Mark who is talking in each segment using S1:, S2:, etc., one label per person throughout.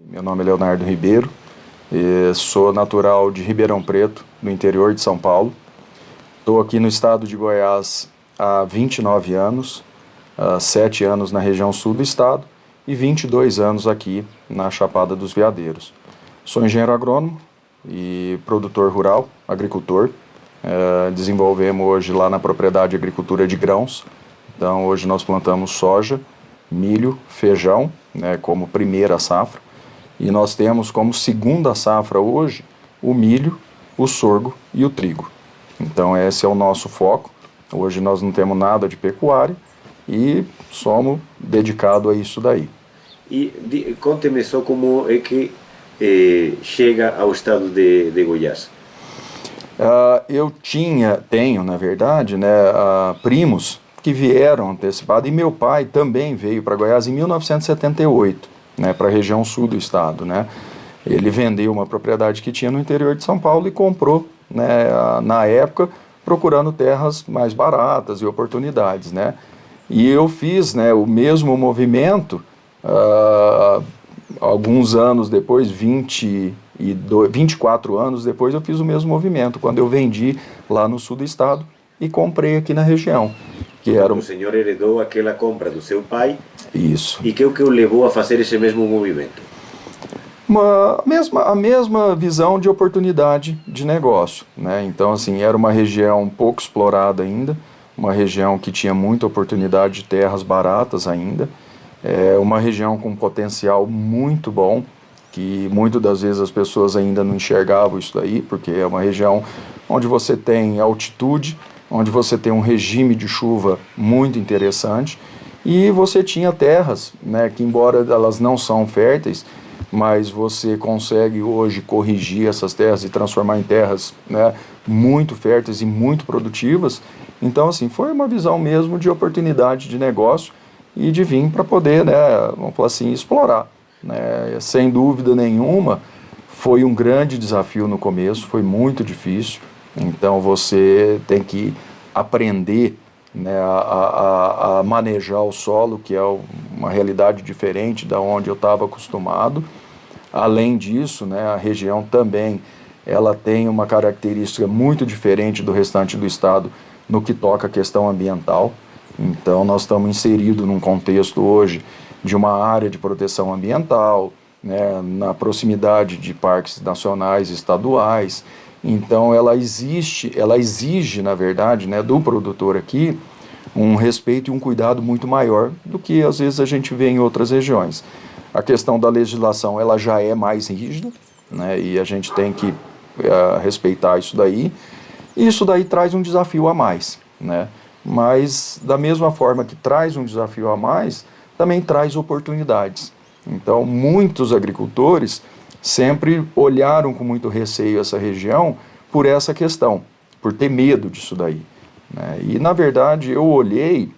S1: Meu nome é Leonardo Ribeiro, sou natural de Ribeirão Preto, no interior de São Paulo. Estou aqui no estado de Goiás há 29 anos, 7 anos na região sul do estado e 22 anos aqui na Chapada dos Veadeiros. Sou engenheiro agrônomo e produtor rural, agricultor. Desenvolvemos hoje lá na propriedade agricultura de grãos. Então hoje nós plantamos soja, milho, feijão, né, como primeira safra. E nós temos como segunda safra hoje o milho, o sorgo e o trigo. Então esse é o nosso foco. Hoje nós não temos nada de pecuária e somos dedicados a isso daí.
S2: E conte-me só como é que chega ao estado de Goiás.
S1: Eu tenho na verdade, né, primos que vieram antecipados e meu pai também veio para Goiás em 1978. Né, para a região sul do estado, né? Ele vendeu uma propriedade que tinha no interior de São Paulo e comprou, né, na época, procurando terras mais baratas e oportunidades, né? E eu fiz, né, o mesmo movimento alguns anos depois, 24 anos depois, eu fiz o mesmo movimento, quando eu vendi lá no sul do estado e comprei aqui na região. Que era
S2: O senhor heredou aquela compra do seu pai.
S1: Isso.
S2: E que é o que o levou a fazer esse mesmo movimento?
S1: A mesma visão de oportunidade de negócio, né? Então, assim, era uma região pouco explorada ainda, uma região que tinha muita oportunidade de terras baratas ainda, uma região com potencial muito bom, que muitas das vezes as pessoas ainda não enxergavam isso daí, porque é uma região onde você tem altitude, onde você tem um regime de chuva muito interessante, e você tinha terras, né, que embora elas não são férteis, mas você consegue hoje corrigir essas terras e transformar em terras, né, muito férteis e muito produtivas. Então, assim, foi uma visão mesmo de oportunidade de negócio e de vir para poder, né, vamos falar assim, explorar. Né. Sem dúvida nenhuma, foi um grande desafio no começo, foi muito difícil. Então você tem que aprender, né, a manejar o solo, que é uma realidade diferente da onde eu estava acostumado. Além disso, né, a região também ela tem uma característica muito diferente do restante do estado no que toca a questão ambiental. Então nós estamos inseridos num contexto hoje de uma área de proteção ambiental, né, na proximidade de parques nacionais e estaduais. Então ela exige, na verdade, né, do produtor aqui, um respeito e um cuidado muito maior do que às vezes a gente vê em outras regiões. A questão da legislação ela já é mais rígida, né, e a gente tem que respeitar isso daí. E isso daí traz um desafio a mais, né? Mas da mesma forma que traz um desafio a mais, também traz oportunidades. Então muitos agricultores sempre olharam com muito receio essa região por essa questão, por ter medo disso daí, né? E na verdade eu olhei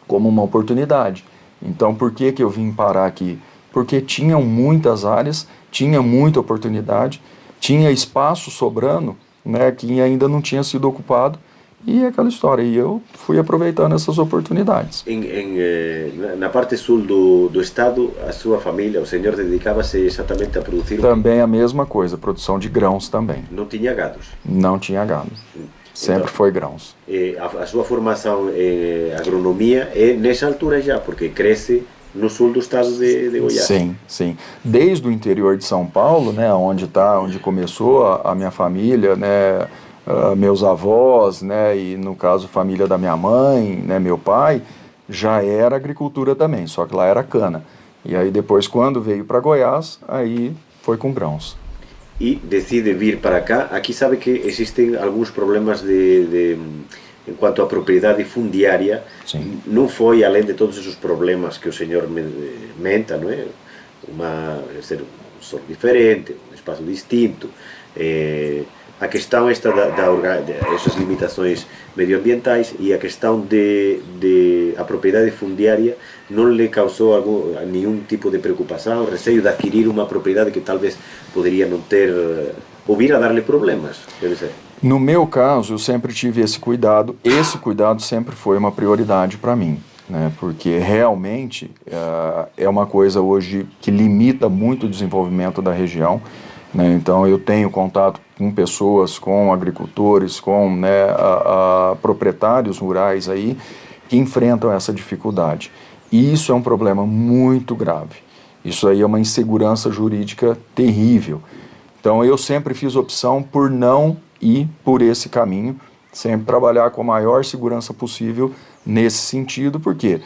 S1: como uma oportunidade. Então por que eu vim parar aqui? Porque tinham muitas áreas, tinha muita oportunidade, tinha espaço sobrando, né, que ainda não tinha sido ocupado. E aquela história, e eu fui aproveitando essas oportunidades.
S2: Na parte sul do estado, a sua família, o senhor dedicava-se exatamente a produzir?
S1: Também a mesma coisa, produção de grãos também.
S2: Não tinha gados?
S1: Não tinha gado, sempre então, foi grãos.
S2: A sua formação em agronomia é nessa altura já, porque cresce no sul do estado de Goiás.
S1: Sim, sim. Desde o interior de São Paulo, né, onde começou a minha família, né, meus avós, né, e no caso família da minha mãe, né, meu pai, já era agricultura também, só que lá era cana. E aí depois quando veio para Goiás, aí foi com grãos.
S2: E decide vir para cá. Aqui sabe que existem alguns problemas em quanto à propriedade fundiária.
S1: Sim.
S2: Não foi além de todos esses problemas que o senhor menta, não é? Ser um solo diferente, um espaço distinto. A questão dessas limitações medioambientais e a questão a propriedade fundiária não lhe causou nenhum tipo de preocupação, receio de adquirir uma propriedade que talvez poderia não ter, ou vir a dar-lhe problemas, deve ser.
S1: No meu caso, eu sempre tive esse cuidado sempre foi uma prioridade para mim. né, porque realmente é uma coisa hoje que limita muito o desenvolvimento da região, né, então eu tenho contato com pessoas, com agricultores, com, né, proprietários rurais aí que enfrentam essa dificuldade. E isso é um problema muito grave. Isso aí é uma insegurança jurídica terrível. Então eu sempre fiz opção por não ir por esse caminho, sempre trabalhar com a maior segurança possível nesse sentido, porque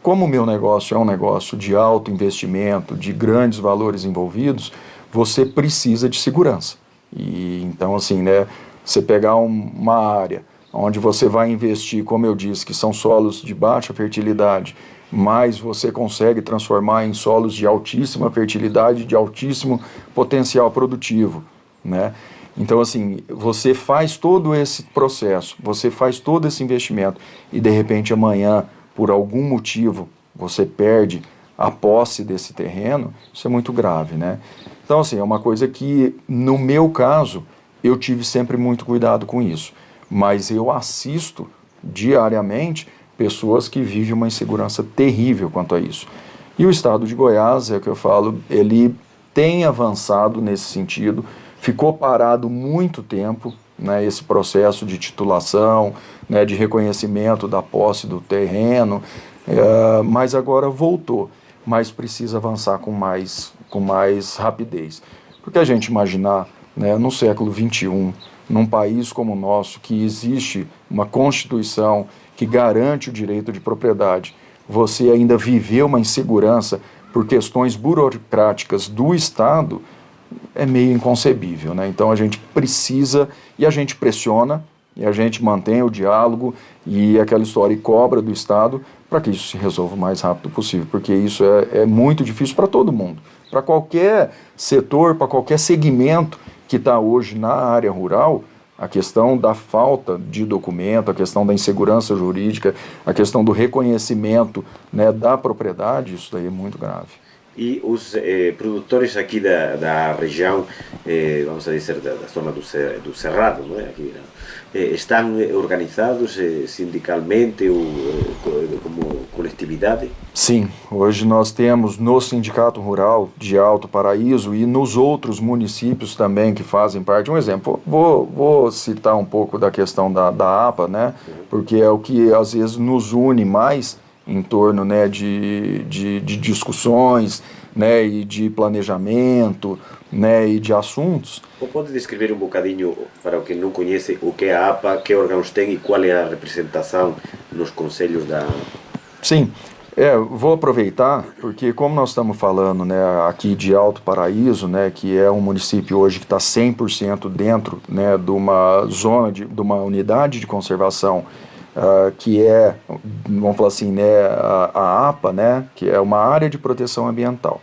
S1: como o meu negócio é um negócio de alto investimento, de grandes valores envolvidos, você precisa de segurança. E então assim, né, você pegar uma área onde você vai investir, como eu disse, que são solos de baixa fertilidade, mas você consegue transformar em solos de altíssima fertilidade, de altíssimo potencial produtivo, né? Então, assim, você faz todo esse processo, você faz todo esse investimento e, de repente, amanhã, por algum motivo, você perde a posse desse terreno, isso é muito grave, né? Então, assim, é uma coisa que, no meu caso, eu tive sempre muito cuidado com isso, mas eu assisto diariamente pessoas que vivem uma insegurança terrível quanto a isso. E o estado de Goiás, é o que eu falo, ele tem avançado nesse sentido, ficou parado muito tempo, né, esse processo de titulação, né, de reconhecimento da posse do terreno, mas agora voltou, mas precisa avançar com mais rapidez. Porque a gente imaginar, né, no século XXI, num país como o nosso, que existe uma Constituição que garante o direito de propriedade, você ainda viver uma insegurança por questões burocráticas do Estado, é meio inconcebível, né? Então a gente precisa, e a gente pressiona, e a gente mantém o diálogo e aquela história e cobra do Estado para que isso se resolva o mais rápido possível, porque isso é muito difícil para todo mundo, para qualquer setor, para qualquer segmento que está hoje na área rural. A questão da falta de documento, a questão da insegurança jurídica, a questão do reconhecimento, né, da propriedade, isso daí é muito grave.
S2: E os produtores aqui da região, vamos a dizer, da zona do Cerrado, não é? Aqui, estão organizados sindicalmente ou como coletividade?
S1: Sim, hoje nós temos no Sindicato Rural de Alto Paraíso e nos outros municípios também que fazem parte. Um exemplo, vou citar um pouco da questão da APA, né? Porque é o que às vezes nos une mais em torno, né, de discussões, né, e de planejamento, né, e de assuntos.
S2: Pode descrever um bocadinho, para o que não conhece, o que é a APA, que órgãos tem e qual é a representação nos conselhos da...
S1: Sim, vou aproveitar, porque como nós estamos falando, né, aqui de Alto Paraíso, né, que é um município hoje que está 100% dentro, né, de uma zona, de uma unidade de conservação, que é, vamos falar assim, né, a APA, né, que é uma área de proteção ambiental.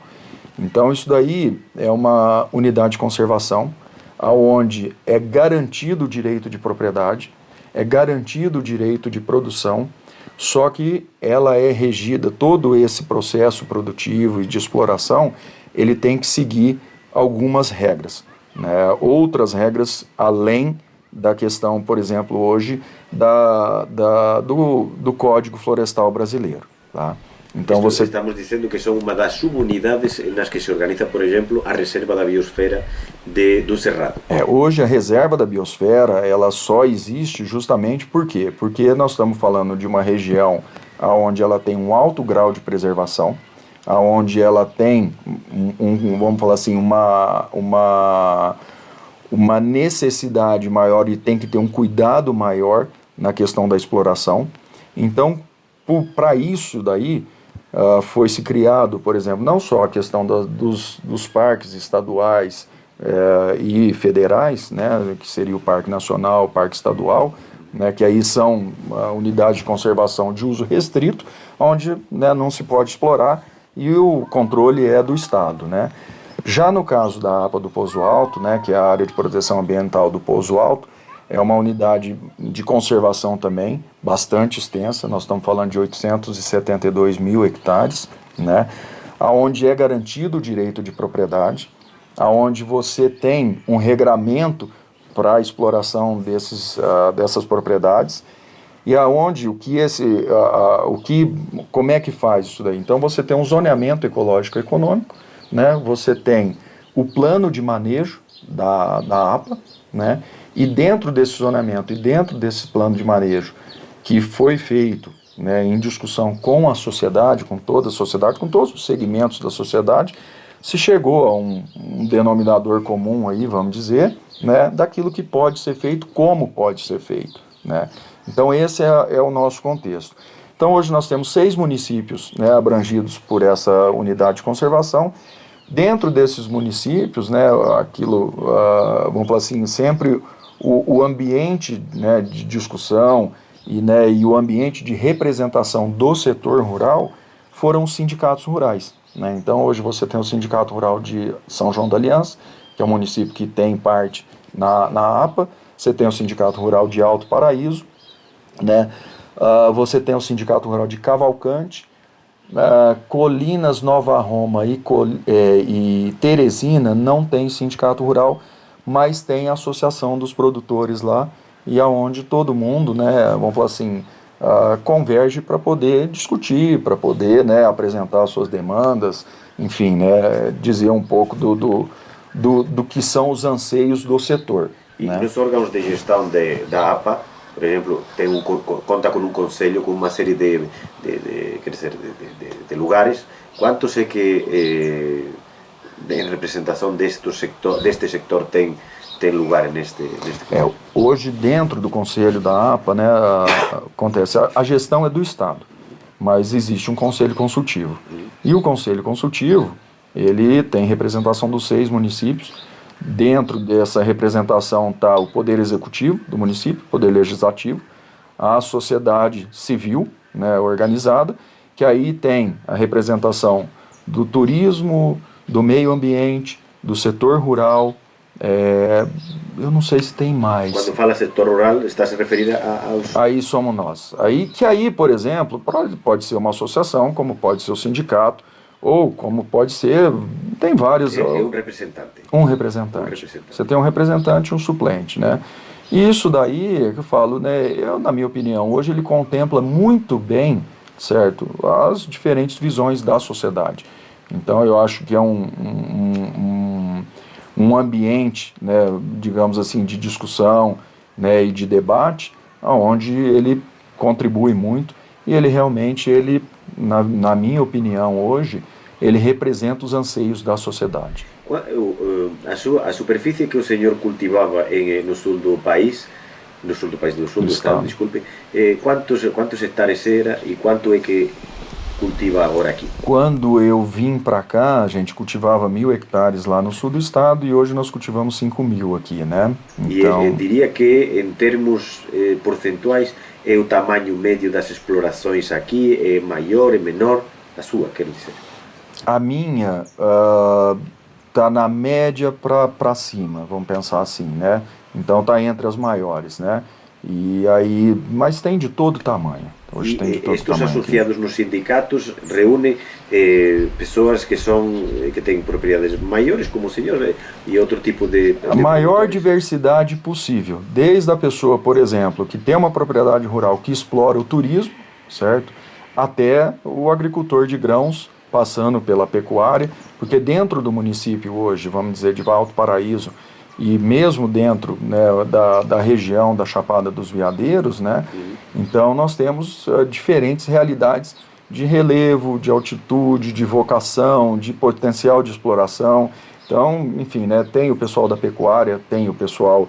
S1: Então isso daí é uma unidade de conservação, onde é garantido o direito de propriedade, é garantido o direito de produção, só que ela é regida, todo esse processo produtivo e de exploração, ele tem que seguir algumas regras, né? Outras regras além da questão, por exemplo, hoje, do Código Florestal Brasileiro, tá? Então
S2: Estamos dizendo que são uma das subunidades nas que se organiza, por exemplo, a Reserva da Biosfera do Cerrado.
S1: Hoje a Reserva da Biosfera, ela só existe justamente por quê? Porque nós estamos falando de uma região onde ela tem um alto grau de preservação, onde ela tem, vamos falar assim, uma necessidade maior e tem que ter um cuidado maior na questão da exploração. Então, para isso daí, foi-se criado, por exemplo, não só a questão dos parques estaduais e federais, né, que seria o Parque Nacional, o Parque Estadual, né, que aí são unidades de conservação de uso restrito, onde, né, não se pode explorar e o controle é do Estado, né. Já no caso da APA do Pouso Alto, né, que é a área de proteção ambiental do Pouso Alto, é uma unidade de conservação também, bastante extensa, nós estamos falando de 872 mil hectares, né, onde é garantido o direito de propriedade, onde você tem um regramento para a exploração dessas propriedades, E aonde, como é que faz isso daí? Então você tem um zoneamento ecológico econômico, né? Você tem o plano de manejo da APA, né? E dentro desse zoneamento e dentro desse plano de manejo que foi feito, né, em discussão com a sociedade, com toda a sociedade, com todos os segmentos da sociedade, se chegou a um denominador comum aí, vamos dizer, né, daquilo que pode ser feito, como pode ser feito, né? Então esse é o nosso contexto. Então hoje nós temos 6 municípios, né, abrangidos por essa unidade de conservação. Dentro desses municípios, né, vamos falar assim, sempre o ambiente, né, de discussão e o ambiente de representação do setor rural foram os sindicatos rurais, né? Então hoje você tem o Sindicato Rural de São João da Aliança, que é um município que tem parte na APA, você tem o Sindicato Rural de Alto Paraíso, né? Você tem o Sindicato Rural de Cavalcante, Colinas, Nova Roma e Teresina não tem sindicato rural, mas tem a associação dos produtores lá, e aonde todo mundo, né, vamos falar assim, converge para poder discutir, para poder, né, apresentar suas demandas, enfim, né, dizer um pouco do que são os anseios do setor.
S2: E
S1: né?
S2: nos órgãos de gestão da APA, por exemplo, conta com um conselho com uma série de lugares. Quantos é que em representação deste sector tem lugar neste conselho?
S1: Hoje, dentro do conselho da APA, né, acontece, a gestão é do Estado, mas existe um conselho consultivo. E o conselho consultivo, ele tem representação dos 6 municípios. Dentro dessa representação está o Poder Executivo do município, o Poder Legislativo, a sociedade civil, né, organizada, que aí tem a representação do turismo, do meio ambiente, do setor rural, eu não sei se tem mais.
S2: Quando fala setor rural, está se referindo aos...
S1: Aí somos nós. Aí, por exemplo, pode ser uma associação, como pode ser o sindicato, ou como pode ser, tem vários...
S2: um representante.
S1: Um representante. Você tem um representante e um suplente, né? E isso daí, é que eu falo, né, na minha opinião, hoje ele contempla muito bem, certo, as diferentes visões da sociedade. Então eu acho que é um ambiente, né, digamos assim, de discussão, né, e de debate, onde ele contribui muito e ele realmente, na minha opinião hoje, ele representa os anseios da sociedade.
S2: A superfície que o senhor cultivava no sul do país, no sul do estado, desculpe, quantos hectares era e quanto é que cultiva agora aqui?
S1: Quando eu vim para cá, a gente cultivava 1.000 hectares lá no sul do estado e hoje nós cultivamos 5.000 aqui, né?
S2: Então... E diria que, em termos percentuais, é o tamanho médio das explorações aqui, é maior, é menor? A sua, quero dizer.
S1: A minha tá na média para cima, vamos pensar assim, né? Então tá entre as maiores, né? E aí, mas tem de todo tamanho. Hoje tem de todo
S2: estes
S1: tamanho
S2: associados
S1: aqui.
S2: Nos sindicatos reúnem pessoas que têm propriedades maiores, como o senhor, e outro tipo de...
S1: A maior diversidade possível, desde a pessoa, por exemplo, que tem uma propriedade rural que explora o turismo, certo? Até o agricultor de grãos, passando pela pecuária, porque dentro do município hoje, vamos dizer, de Alto Paraíso, e mesmo dentro, né, da região da Chapada dos Veadeiros, né, então nós temos diferentes realidades de relevo, de altitude, de vocação, de potencial de exploração. Então, enfim, né, tem o pessoal da pecuária, tem o pessoal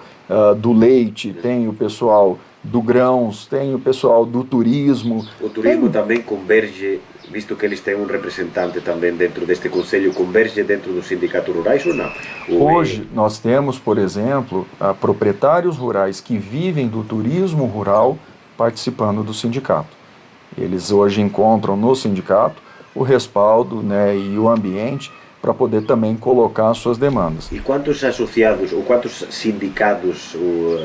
S1: do leite, tem o pessoal do grãos, tem o pessoal do turismo.
S2: O turismo também converge, visto que eles têm um representante também dentro deste conselho, converge dentro dos sindicatos rurais ou não?
S1: Hoje nós temos, por exemplo, proprietários rurais que vivem do turismo rural participando do sindicato. Eles hoje encontram no sindicato o respaldo, né, e o ambiente para poder também colocar suas demandas.
S2: E quantos associados ou quantos sindicatos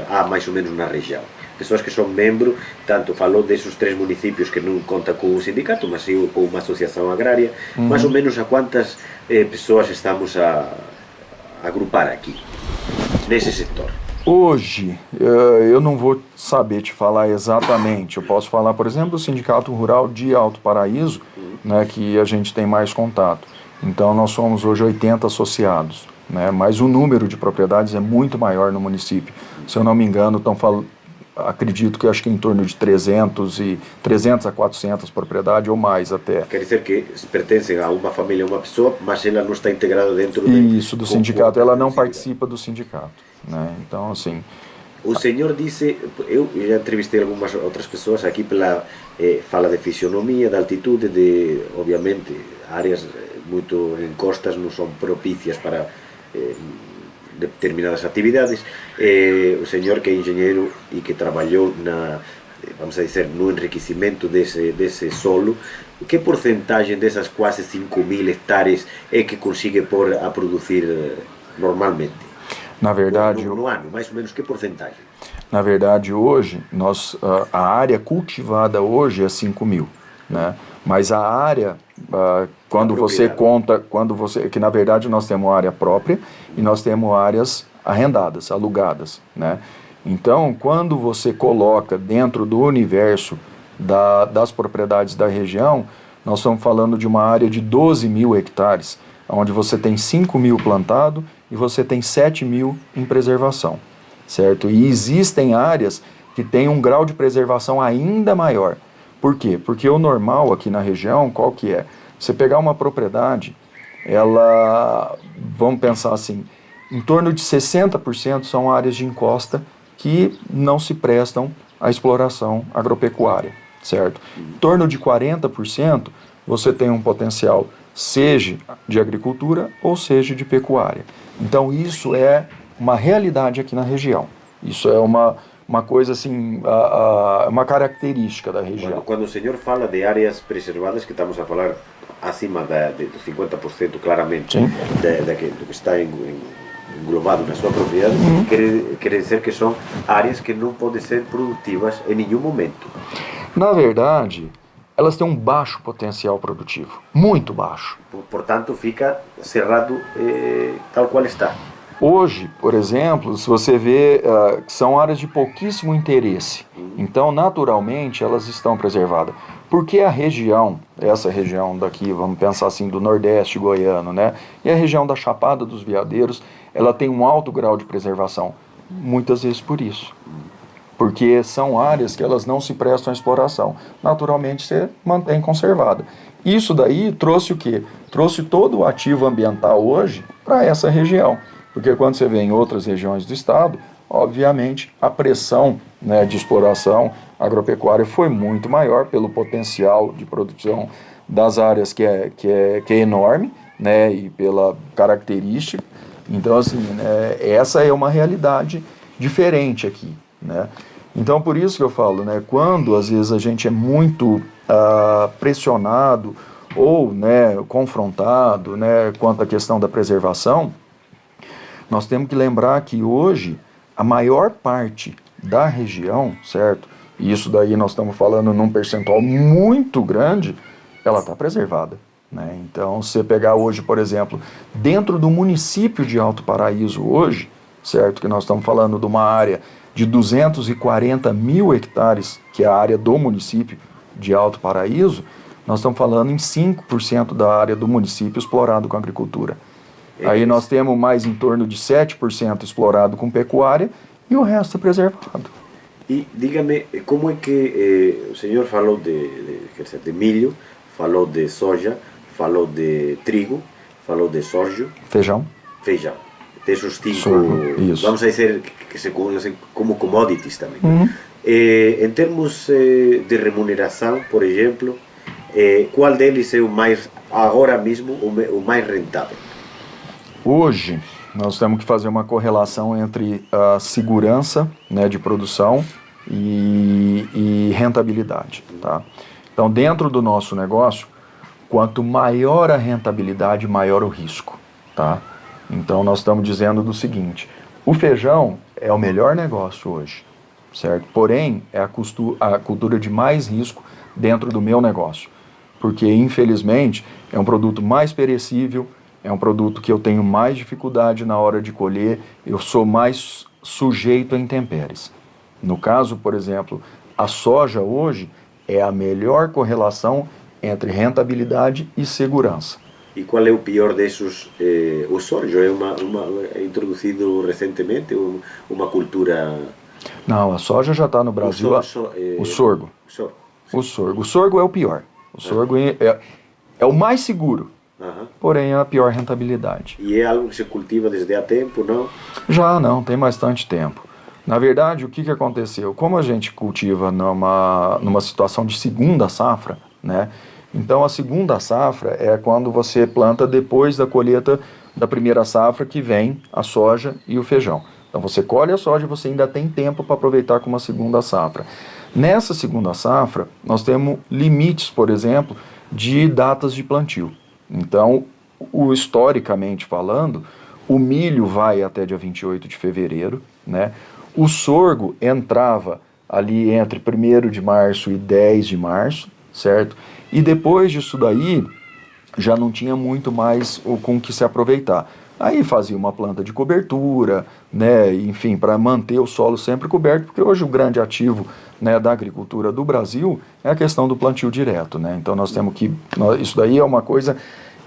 S2: há mais ou menos na região? Pessoas que são membros, tanto falou desses 3 municípios que não conta com um sindicato, mas sim com uma associação agrária, mais ou menos a quantas pessoas estamos a agrupar aqui, nesse setor?
S1: Hoje, eu não vou saber te falar exatamente. Eu posso falar, por exemplo, do Sindicato Rural de Alto Paraíso, né, que a gente tem mais contato. Então, nós somos hoje 80 associados, né, mas o número de propriedades é muito maior no município. Se eu não me engano, acredito que acho que em torno de 300 a 400 propriedades ou mais até.
S2: Quer dizer que pertencem a uma família, a uma pessoa, mas ela não está integrada dentro
S1: Isso, do sindicato. Ela não participa do sindicato, né? Então, assim...
S2: O senhor disse, eu já entrevistei algumas outras pessoas aqui pela fala de fisionomia, de altitude, de, obviamente, áreas muito encostas não são propícias para determinadas atividades. O senhor que é engenheiro e que trabalhou vamos a dizer, no enriquecimento desse solo, que porcentagem dessas quase 5.000 hectares é que consigue pôr a produzir normalmente?
S1: Na verdade,
S2: no ano, mais ou menos, que porcentagem?
S1: Na verdade, hoje, a área cultivada hoje é 5.000, né? Mas a área, quando você conta, que na verdade nós temos área própria e nós temos áreas arrendadas, alugadas, né? Então, quando você coloca dentro do universo das propriedades da região, nós estamos falando de uma área de 12.000 hectares, onde você tem 5.000 plantado e você tem 7.000 em preservação, certo? E existem áreas que têm um grau de preservação ainda maior. Por quê? Porque o normal aqui na região, qual que é? Você pegar uma propriedade, vamos pensar assim, em torno de 60% são áreas de encosta que não se prestam à exploração agropecuária, certo? Em torno de 40% você tem um potencial, seja de agricultura ou seja de pecuária. Então isso é uma realidade aqui na região. Isso é uma coisa assim, uma característica da região.
S2: Quando o senhor fala de áreas preservadas, que estamos a falar acima de 50% claramente do que está englobado na sua propriedade, quer dizer que são áreas que não podem ser produtivas em nenhum momento.
S1: Na verdade, elas têm um baixo potencial produtivo, muito baixo.
S2: Portanto, fica cerrado tal qual está.
S1: Hoje, por exemplo, se você vê que são áreas de pouquíssimo interesse, então naturalmente elas estão preservadas. Porque a região, essa região daqui, vamos pensar assim, do Nordeste goiano, né? E a região da Chapada dos Veadeiros, ela tem um alto grau de preservação, muitas vezes por isso. Porque são áreas que elas não se prestam à exploração. Naturalmente você mantém conservada. Isso daí trouxe o quê? Trouxe todo o ativo ambiental hoje para essa região. Porque quando você vê em outras regiões do estado, obviamente a pressão, né, de exploração agropecuária foi muito maior pelo potencial de produção das áreas que é enorme, né, e pela característica. Então, assim, né, essa é uma realidade diferente aqui, né? Então, por isso que eu falo, né, quando às vezes a gente é muito pressionado ou, né, confrontado, né, quanto à questão da preservação, nós temos que lembrar que hoje a maior parte da região, certo? E isso daí nós estamos falando num percentual muito grande, ela está preservada, né? Então, se você pegar hoje, por exemplo, dentro do município de Alto Paraíso hoje, certo? Que nós estamos falando de uma área de 240.000 hectares, que é a área do município de Alto Paraíso, nós estamos falando em 5% da área do município explorado com agricultura. Aí nós temos mais em torno de 7% explorado com pecuária e o resto é preservado.
S2: E diga-me, como é que o senhor falou de milho, falou de soja, falou de trigo, falou de sorgo,
S1: feijão,
S2: desses 5, vamos a dizer que se conhecem como commodities também. Em termos de remuneração, por exemplo, qual deles é o mais, agora mesmo, o mais rentável?
S1: Hoje, nós temos que fazer uma correlação entre a segurança, né, de produção e rentabilidade, tá? Então, dentro do nosso negócio, quanto maior a rentabilidade, maior o risco, tá? Então, nós estamos dizendo do seguinte, o feijão é o melhor negócio hoje, certo? Porém, é a cultura de mais risco dentro do meu negócio, porque, infelizmente, é um produto mais perecível, é um produto que eu tenho mais dificuldade na hora de colher, eu sou mais sujeito a intempéries. No caso, por exemplo, a soja hoje é a melhor correlação entre rentabilidade e segurança.
S2: E qual é o pior desses? O sorgo é introduzido recentemente, uma cultura...
S1: Não, a soja já está no Brasil. O sorgo. O sorgo. O sorgo é o pior. O sorgo é o mais seguro, porém é a pior rentabilidade.
S2: E é algo que se cultiva desde há tempo, não?
S1: Já não, tem bastante tempo. Na verdade, o que aconteceu? Como a gente cultiva numa situação de segunda safra, né? Então a segunda safra é quando você planta depois da colheita da primeira safra, que vem a soja e o feijão. Então você colhe a soja e você ainda tem tempo para aproveitar com uma segunda safra. Nessa segunda safra, nós temos limites, por exemplo, de datas de plantio. Então, historicamente falando, o milho vai até dia 28 de fevereiro, né? O sorgo entrava ali entre 1º de março e 10 de março, certo? E depois disso daí, já não tinha muito mais com que se aproveitar. Aí fazia uma planta de cobertura, né, enfim, para manter o solo sempre coberto, porque hoje o grande ativo, né, da agricultura do Brasil é a questão do plantio direto, né? Então nós temos que... Isso daí é uma coisa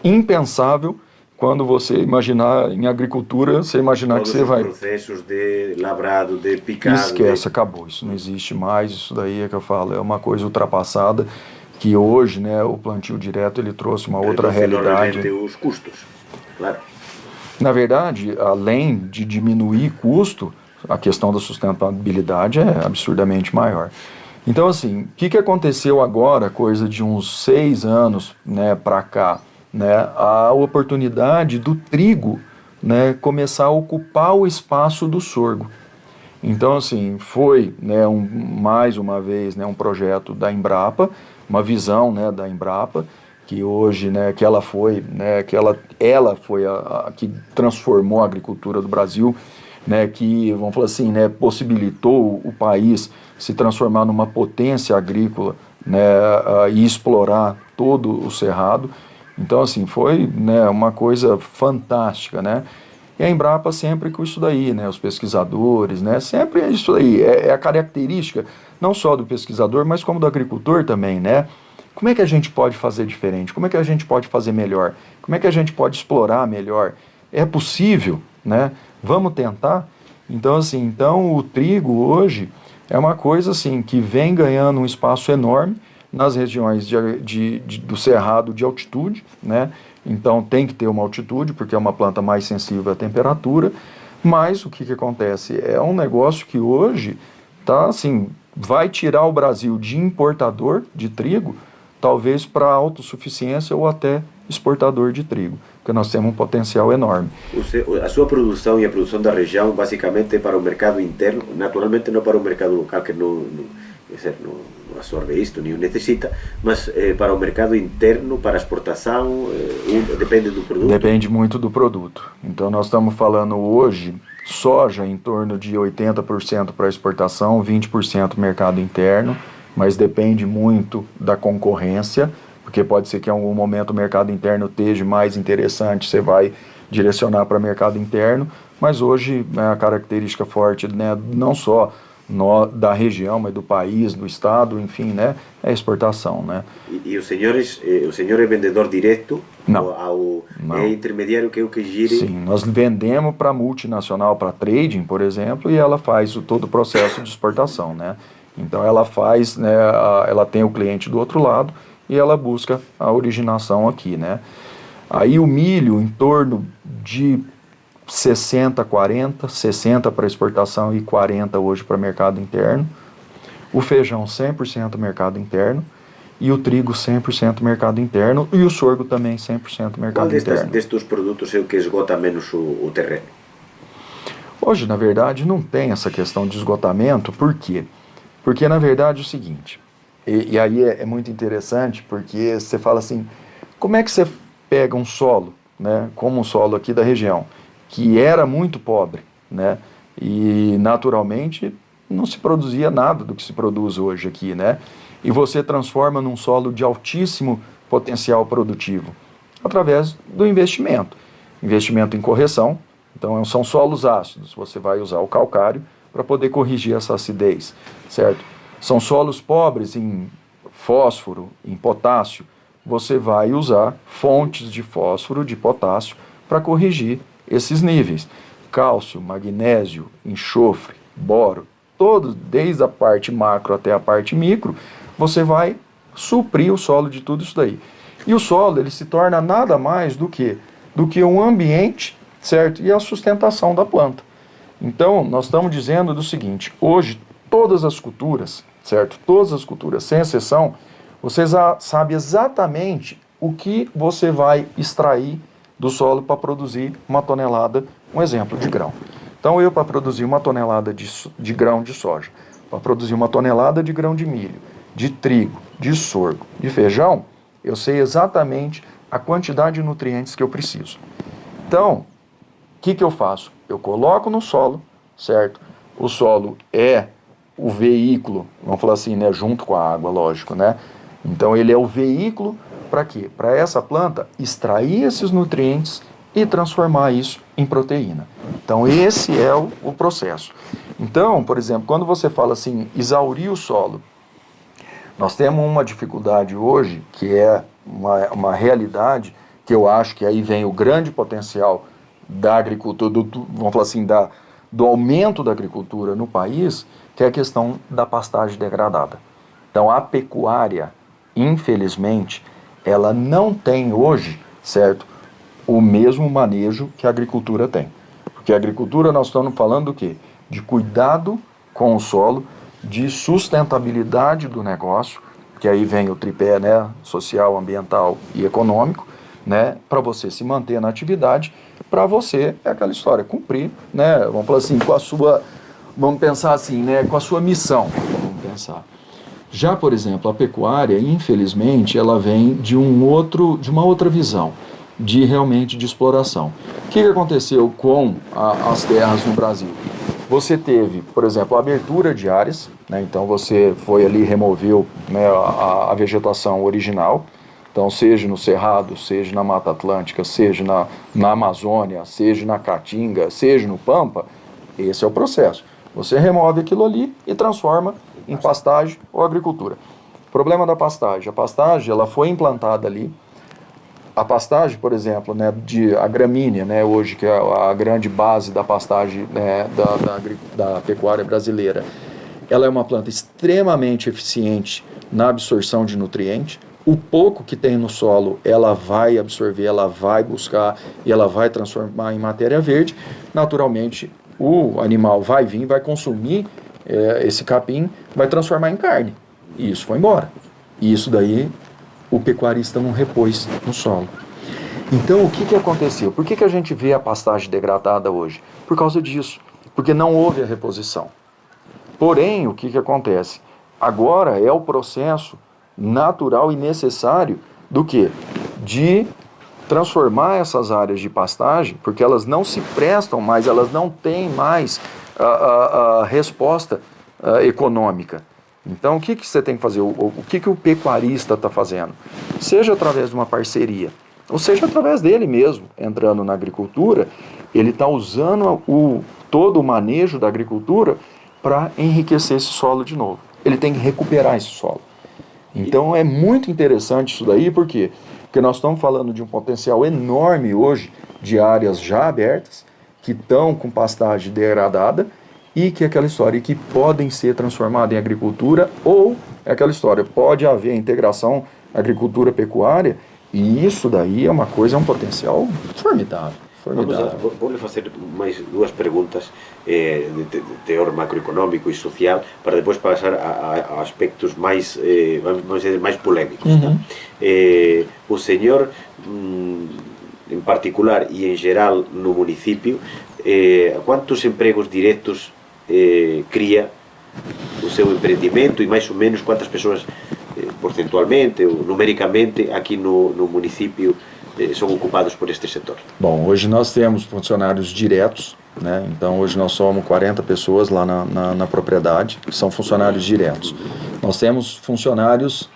S1: impensável quando você imaginar em agricultura, você imaginar
S2: todos
S1: que você vai...
S2: processos de lavrado, de picado...
S1: Esquece, acabou, isso não existe mais, isso daí é que eu falo, é uma coisa ultrapassada, que hoje, né, o plantio direto ele trouxe uma outra realidade.
S2: Os custos, claro.
S1: Na verdade, além de diminuir custo, a questão da sustentabilidade é absurdamente maior. Então, assim, o que aconteceu agora, coisa de uns 6 anos, né, para cá, né, a oportunidade do trigo, né, começar a ocupar o espaço do sorgo. Então, assim, foi, né, mais uma vez, né, um projeto da Embrapa, uma visão, né, da Embrapa, que hoje, né, que ela foi, né, que ela foi a que transformou a agricultura do Brasil, né, que, vamos falar assim, né, possibilitou o país se transformar numa potência agrícola, né, e explorar todo o cerrado. Então, assim, foi, né, uma coisa fantástica, né? E a Embrapa sempre com isso daí, né, os pesquisadores, né, sempre é isso daí, é a característica não só do pesquisador, mas como do agricultor também, né? Como é que a gente pode fazer diferente? Como é que a gente pode fazer melhor? Como é que a gente pode explorar melhor? É possível, né? Vamos tentar? Então, assim, então o trigo hoje é uma coisa assim que vem ganhando um espaço enorme nas regiões do cerrado de altitude, né? Então tem que ter uma altitude, porque é uma planta mais sensível à temperatura, mas o que acontece? É um negócio que hoje tá assim, vai tirar o Brasil de importador de trigo, talvez para autossuficiência ou até exportador de trigo, porque nós temos um potencial enorme.
S2: A sua produção e a produção da região basicamente é para o mercado interno, naturalmente não para o mercado local, que não absorve isto, nem o necessita, mas para o mercado interno, para a exportação, depende do produto?
S1: Depende muito do produto. Então nós estamos falando hoje, soja em torno de 80% para exportação, 20% mercado interno, mas depende muito da concorrência, porque pode ser que em algum momento o mercado interno esteja mais interessante, você vai direcionar para mercado interno, mas hoje a característica forte, né, não só da região, mas do país, do estado, enfim, né, é a exportação, né.
S2: E o senhor é vendedor direto?
S1: Não.
S2: É intermediário que é o que gira?
S1: Sim, nós vendemos para multinacional, para trading, por exemplo, e ela faz todo o processo de exportação, né. Então ela faz, né, ela tem o cliente do outro lado e ela busca a originação aqui, né. Aí o milho em torno de 60-40, 60 para exportação e 40 hoje para mercado interno. O feijão 100% mercado interno e o trigo 100% mercado interno e o sorgo também 100% mercado interno.
S2: Qual destes produtos é o que esgota menos o terreno?
S1: Hoje, na verdade, não tem essa questão de esgotamento, por quê? Porque, na verdade, é o seguinte, e aí é muito interessante, porque você fala assim, como é que você pega um solo, né, como um solo aqui da região, que era muito pobre, né, e naturalmente não se produzia nada do que se produz hoje aqui, né, e você transforma num solo de altíssimo potencial produtivo, através do investimento em correção, Então são solos ácidos, você vai usar o calcário para poder corrigir essa acidez, certo? São solos pobres em fósforo, em potássio, você vai usar fontes de fósforo, de potássio, para corrigir esses níveis. Cálcio, magnésio, enxofre, boro, todos, desde a parte macro até a parte micro, você vai suprir o solo de tudo isso daí. E o solo, ele se torna nada mais do que um ambiente, certo? E a sustentação da planta. Então, nós estamos dizendo do seguinte, hoje, todas as culturas, certo? Todas as culturas, sem exceção, você sabe exatamente o que você vai extrair do solo para produzir uma tonelada, um exemplo, de grão. Então, eu, para produzir uma tonelada de grão de soja, para produzir uma tonelada de grão de milho, de trigo, de sorgo, de feijão, eu sei exatamente a quantidade de nutrientes que eu preciso. Então, o que eu faço? Eu coloco no solo, certo? O solo é o veículo, vamos falar assim, né? Junto com a água, lógico, né? Então, ele é o veículo para quê? Para essa planta extrair esses nutrientes e transformar isso em proteína. Então, esse é o processo. Então, por exemplo, quando você fala assim, exaurir o solo, nós temos uma dificuldade hoje, que é uma realidade, que eu acho que aí vem o grande potencial da agricultura, vamos falar assim, do aumento da agricultura no país, que é a questão da pastagem degradada. Então, a pecuária, infelizmente, ela não tem hoje, certo, o mesmo manejo que a agricultura tem. Porque a agricultura, nós estamos falando do quê? De cuidado com o solo, de sustentabilidade do negócio, que aí vem o tripé, né, social, ambiental e econômico, né, para você se manter na atividade, para você, é aquela história, cumprir, né, vamos falar assim, com a sua, vamos pensar assim, né, com a sua missão, vamos pensar. Já, por exemplo, a pecuária, infelizmente, ela vem de uma outra visão, realmente de exploração. O que aconteceu com as terras no Brasil? Você teve, por exemplo, a abertura de áreas, né? Então você foi ali e removeu, né, a vegetação original, então seja no Cerrado, seja na Mata Atlântica, seja na Amazônia, seja na Caatinga, seja no Pampa, esse é o processo. Você remove aquilo ali e transforma em pastagem ou agricultura. O problema da pastagem, a pastagem ela foi implantada ali. A pastagem, por exemplo, né, a gramínea, né, hoje que é a grande base da pastagem, né, da pecuária brasileira, ela é uma planta extremamente eficiente na absorção de nutrientes. O pouco que tem no solo, ela vai absorver, ela vai buscar e ela vai transformar em matéria verde. Naturalmente, o animal vai vir, vai consumir esse capim, vai transformar em carne. E isso foi embora. E isso daí o pecuarista não repôs no solo. Então, o que aconteceu? Por que a gente vê a pastagem degradada hoje? Por causa disso, porque não houve a reposição. Porém, o que acontece? Agora é o processo natural e necessário do quê? De transformar essas áreas de pastagem, porque elas não se prestam mais, elas não têm mais a resposta econômica. Então, o que você tem que fazer? O que o pecuarista está fazendo? Seja através de uma parceria, ou seja através dele mesmo, entrando na agricultura, ele está usando todo o manejo da agricultura para enriquecer esse solo de novo. Ele tem que recuperar esse solo. Então, é muito interessante isso daí, por quê? Porque nós estamos falando de um potencial enorme hoje de áreas já abertas, que estão com pastagem degradada, e que é aquela história que podem ser transformadas em agricultura, ou é aquela história, pode haver integração agricultura-pecuária, e isso daí é uma coisa, é um potencial formidável.
S2: Vou lhe fazer mais duas perguntas de teor macroeconómico e social, para depois passar a aspectos mais, vamos dizer, mais polêmicos.
S1: Uhum.
S2: O senhor, em particular e em geral no município, quantos empregos diretos cria o seu empreendimento e mais ou menos quantas pessoas porcentualmente ou numericamente aqui no município são ocupados por este setor?
S1: Bom, hoje nós temos funcionários diretos, né? Então hoje nós somos 40 pessoas lá na propriedade, que são funcionários diretos. Nós temos funcionários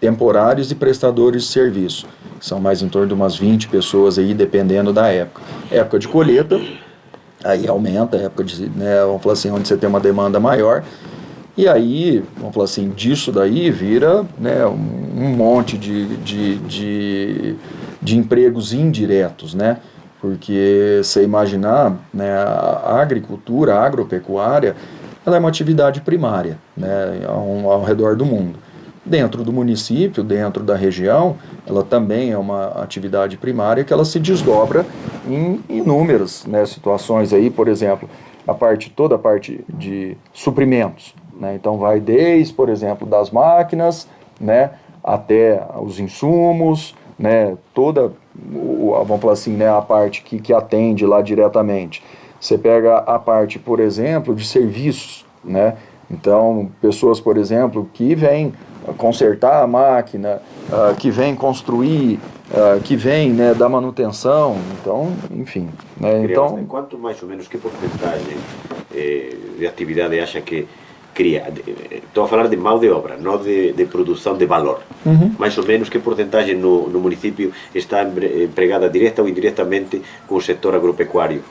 S1: temporários e prestadores de serviço. São mais em torno de umas 20 pessoas aí, dependendo da época. Época de colheita, aí aumenta, época de, né, vamos falar assim, onde você tem uma demanda maior. E aí, vamos falar assim, disso daí vira, né, um monte de empregos indiretos, né? Porque você imaginar, né, a agricultura, a agropecuária, ela é uma atividade primária, né, ao redor do mundo. Dentro do município, dentro da região, ela também é uma atividade primária que ela se desdobra em inúmeras, né, situações aí, por exemplo, toda a parte de suprimentos, né, então vai desde, por exemplo, das máquinas, né, até os insumos, né, toda, vamos falar assim, né, a parte que atende lá diretamente. Você pega a parte, por exemplo, de serviços, né, então pessoas, por exemplo, que vêm consertar a máquina, que vem construir, que vem, né, dar manutenção, então, enfim. Né, então,
S2: quanto mais ou menos, que porcentagem de atividade acha que cria? Estou a falar de mão de obra, não de produção de valor. Mais ou menos, que porcentagem no município está empregada direta ou indiretamente com o setor agropecuário?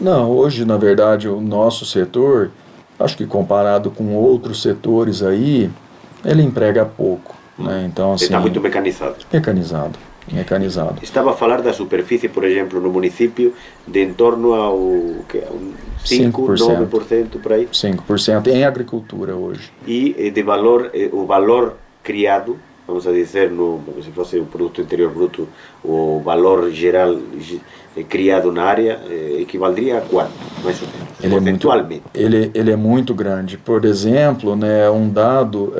S1: Não, hoje, na verdade, o nosso setor, acho que comparado com outros setores aí, ele emprega pouco, né? Então, assim,
S2: está muito mecanizado.
S1: Mecanizado.
S2: Estava a falar da superfície, por exemplo, no município, de em torno ao 5%, 9% por aí?
S1: 5% em agricultura hoje.
S2: E de valor, o valor criado, vamos a dizer, se fosse o produto interior bruto, o valor geral criado na área, equivaldria a quanto, mais ou menos, porcentualmente?
S1: Ele é muito grande. Por exemplo, né, um dado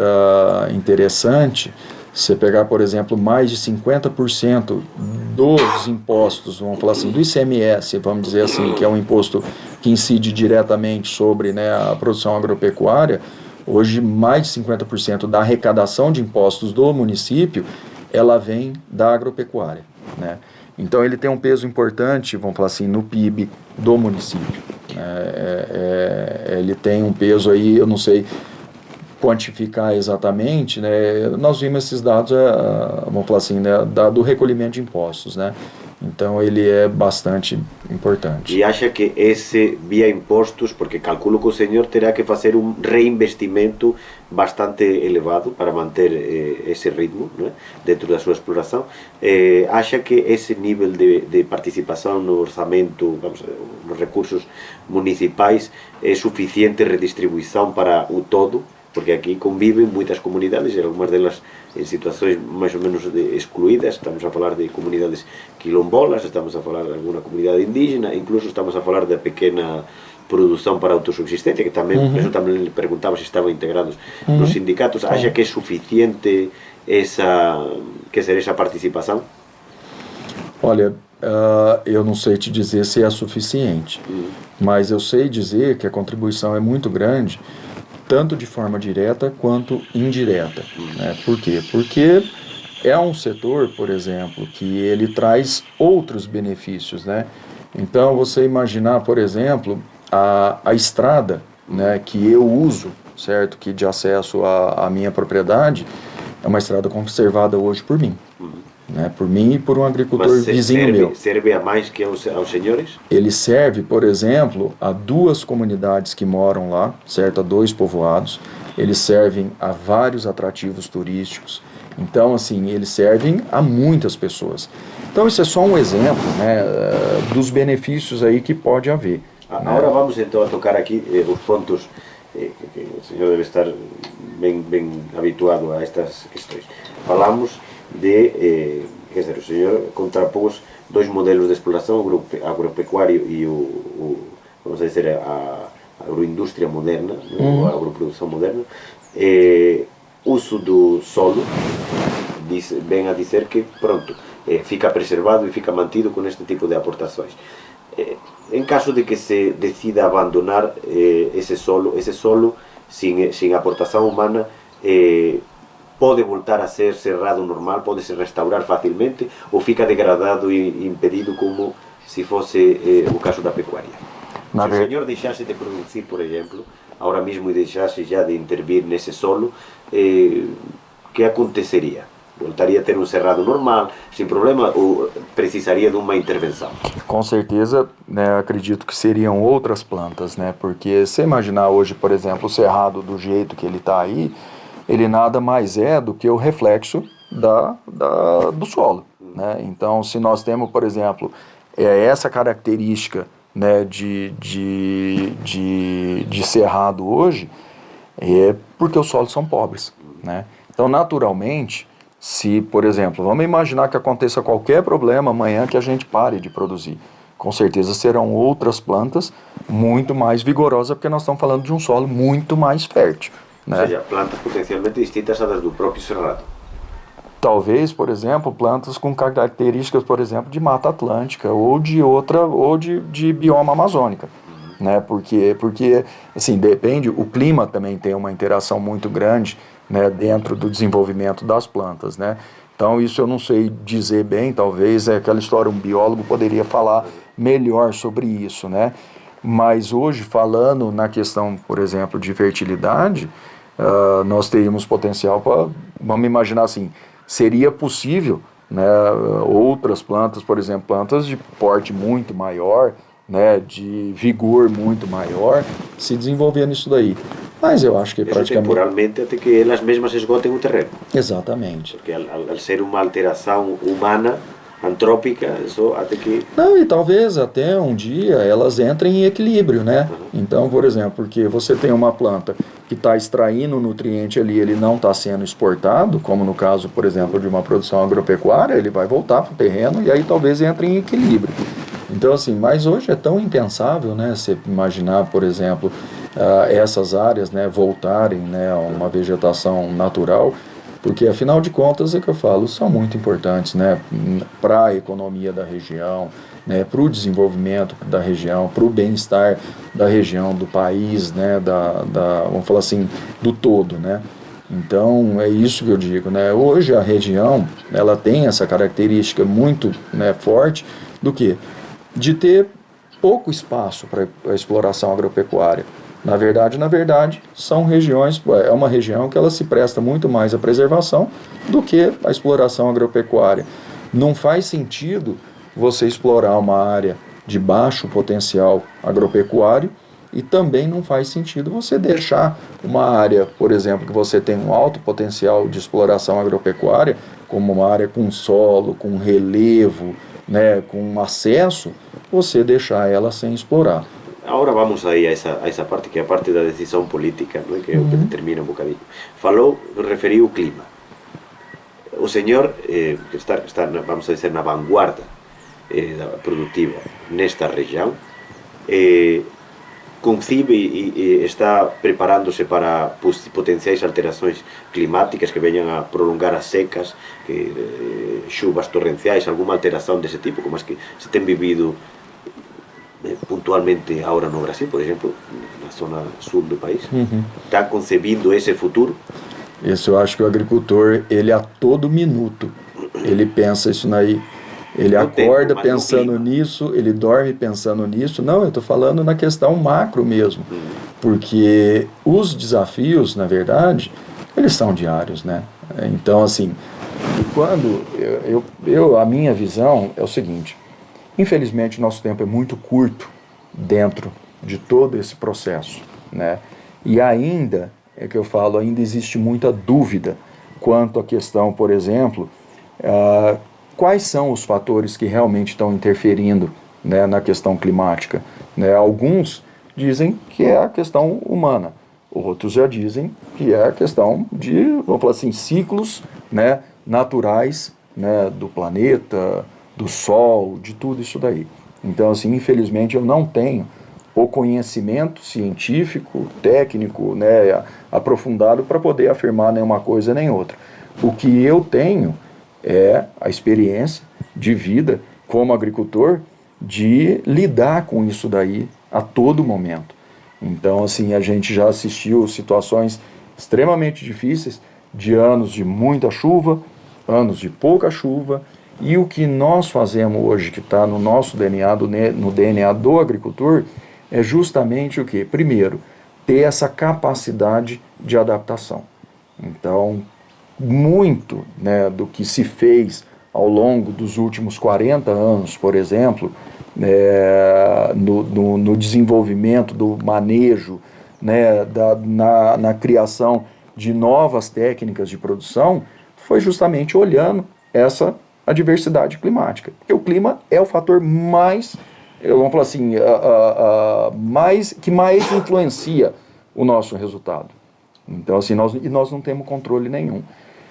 S1: interessante, você pegar, por exemplo, mais de 50% dos impostos, vamos falar assim, do ICMS, vamos dizer assim, que é um imposto que incide diretamente sobre, né, a produção agropecuária, hoje mais de 50% da arrecadação de impostos do município, ela vem da agropecuária, né? Então ele tem um peso importante, vamos falar assim, no PIB do município. Ele tem um peso aí, eu não sei quantificar exatamente, né? Nós vimos esses dados, vamos falar assim, né, do recolhimento de impostos, né? Então ele é bastante importante.
S2: E acha que esse via impostos, porque calculo que o senhor terá que fazer um reinvestimento bastante elevado para manter esse ritmo, né, dentro da sua exploração, acha que esse nível de participação no orçamento, nos recursos municipais, é suficiente redistribuição para o todo? Porque aqui convivem muitas comunidades, e algumas delas em situações mais ou menos excluídas. Estamos a falar de comunidades quilombolas, estamos a falar de alguma comunidade indígena, incluso estamos a falar da pequena produção para autossubsistência, que também, isso também lhe perguntava se estavam integrados nos sindicatos. Acha que é suficiente essa participação?
S1: Olha, eu não sei te dizer se é suficiente, mas eu sei dizer que a contribuição é muito grande, tanto de forma direta quanto indireta, né? Por quê? Porque é um setor, por exemplo, que ele traz outros benefícios, né? Então, você imaginar, por exemplo, a estrada, né, que eu uso, certo? Que de acesso à minha propriedade, é uma estrada conservada hoje por mim. Né, por mim e por um agricultor vizinho meu.
S2: Serve a mais que aos senhores?
S1: Ele serve, por exemplo, a 2 comunidades que moram lá, certo? A 2 povoados. Eles servem a vários atrativos turísticos. Então, assim, eles servem a muitas pessoas. Então, isso é só um exemplo, né, dos benefícios aí que pode haver.
S2: Agora vamos então a tocar aqui os pontos que o senhor deve estar bem habituado a estas questões. Falamos quer dizer, o senhor contrapôs 2 modelos de exploração, o agropecuário e vamos dizer, a agroindústria moderna, a agroprodução moderna. Uso do solo, vem a dizer que, pronto, fica preservado e fica mantido com este tipo de aportações. Em caso de que se decida abandonar esse solo sem aportação humana, pode voltar a ser cerrado normal, pode se restaurar facilmente, ou fica degradado e impedido como se fosse o caso da pecuária? Se o senhor deixasse de produzir, por exemplo, agora mesmo, e deixasse já de intervir nesse solo, que aconteceria? voltaria a ter um cerrado normal, sem problema, ou precisaria de uma intervenção?
S1: Com certeza, né, acredito que seriam outras plantas, né? Porque se imaginar hoje, por exemplo, o cerrado do jeito que ele está aí, ele nada mais é do que o reflexo do solo, né? Então, se nós temos, por exemplo, essa característica, né, de cerrado hoje, é porque os solos são pobres, né? Então, naturalmente, se, por exemplo, vamos imaginar que aconteça qualquer problema amanhã que a gente pare de produzir, com certeza serão outras plantas muito mais vigorosas, porque nós estamos falando de um solo muito mais fértil, né?
S2: Ou seja, plantas potencialmente distintas das do próprio cerrado.
S1: Talvez, por exemplo, plantas com características, por exemplo, de mata atlântica ou de bioma amazônica, né? Porque assim, depende, o clima também tem uma interação muito grande, né, dentro do desenvolvimento das plantas, né? Então isso eu não sei dizer bem, talvez é aquela história, um biólogo poderia falar melhor sobre isso, né? Mas hoje, falando na questão, por exemplo, de fertilidade, nós teríamos potencial para, vamos imaginar assim, seria possível, né, outras plantas, por exemplo, plantas de porte muito maior, né, de vigor muito maior, se desenvolver nisso daí. Mas eu acho que
S2: Isso
S1: praticamente...
S2: temporalmente até que elas mesmas esgotem o terreno.
S1: Exatamente.
S2: Porque al ser uma alteração humana, antrópica, isso até que...
S1: Não, e talvez até um dia elas entrem em equilíbrio, né? Então, por exemplo, porque você tem uma planta que está extraindo o nutriente ali, ele não está sendo exportado, como no caso, por exemplo, de uma produção agropecuária, ele vai voltar para o terreno e aí talvez entre em equilíbrio. Então, assim, mas hoje é tão impensável, né? Você imaginar, por exemplo, essas áreas, né, voltarem, né, a uma vegetação natural, porque afinal de contas, é que eu falo, são muito importantes, né, para a economia da região, né, para o desenvolvimento da região, para o bem-estar da região, do país, né, vamos falar assim, do todo, né. Então é isso que eu digo, né. Hoje a região ela tem essa característica muito, né, forte do que de ter pouco espaço para a exploração agropecuária. Na verdade, são regiões, é uma região que ela se presta muito mais à preservação do que à exploração agropecuária. Não faz sentido você explorar uma área de baixo potencial agropecuário e também não faz sentido você deixar uma área, por exemplo, que você tem um alto potencial de exploração agropecuária, como uma área com solo, com relevo, né, com acesso, você deixar ela sem explorar.
S2: Agora vamos aí a essa parte que é a parte da decisão política, não é? Que é o que determina um bocadinho. Falou, referiu o clima. O senhor, que está vamos a dizer, na vanguarda produtiva nesta região, concibe e está preparando-se para potenciais alterações climáticas que venham a prolongar as secas, chuvas torrenciais, alguma alteração desse tipo, como as que se tem vivido puntualmente agora no Brasil, por exemplo, na zona sul do país? Está concebindo esse futuro?
S1: Isso eu acho que o agricultor, ele a todo minuto, ele pensa isso aí. Ele acorda pensando nisso, ele dorme pensando nisso. Não, eu estou falando na questão macro mesmo. Porque os desafios, na verdade, eles são diários, né? Então, assim, quando a minha visão é o seguinte: infelizmente, nosso tempo é muito curto dentro de todo esse processo, né? E ainda, é que eu falo, ainda existe muita dúvida quanto à questão, por exemplo, quais são os fatores que realmente estão interferindo, né, na questão climática, né? Alguns dizem que é a questão humana, outros já dizem que é a questão de, vamos falar assim, ciclos, né, naturais, né, do planeta, do Sol, de tudo isso daí. Então, assim, infelizmente eu não tenho o conhecimento científico, técnico, né, aprofundado para poder afirmar nenhuma coisa nem outra. O que eu tenho é a experiência de vida como agricultor de lidar com isso daí a todo momento. Então, assim, a gente já assistiu situações extremamente difíceis, de anos de muita chuva, anos de pouca chuva, e o que nós fazemos hoje, que está no nosso DNA, no DNA do agricultor, é justamente o quê? Primeiro, ter essa capacidade de adaptação. Então, muito, né, do que se fez ao longo dos últimos 40 anos, por exemplo, no desenvolvimento do manejo, né, na criação de novas técnicas de produção, foi justamente olhando essa adversidade climática. Porque o clima é o fator mais, vamos falar assim, que mais influencia o nosso resultado. Então, assim, nós não temos controle nenhum.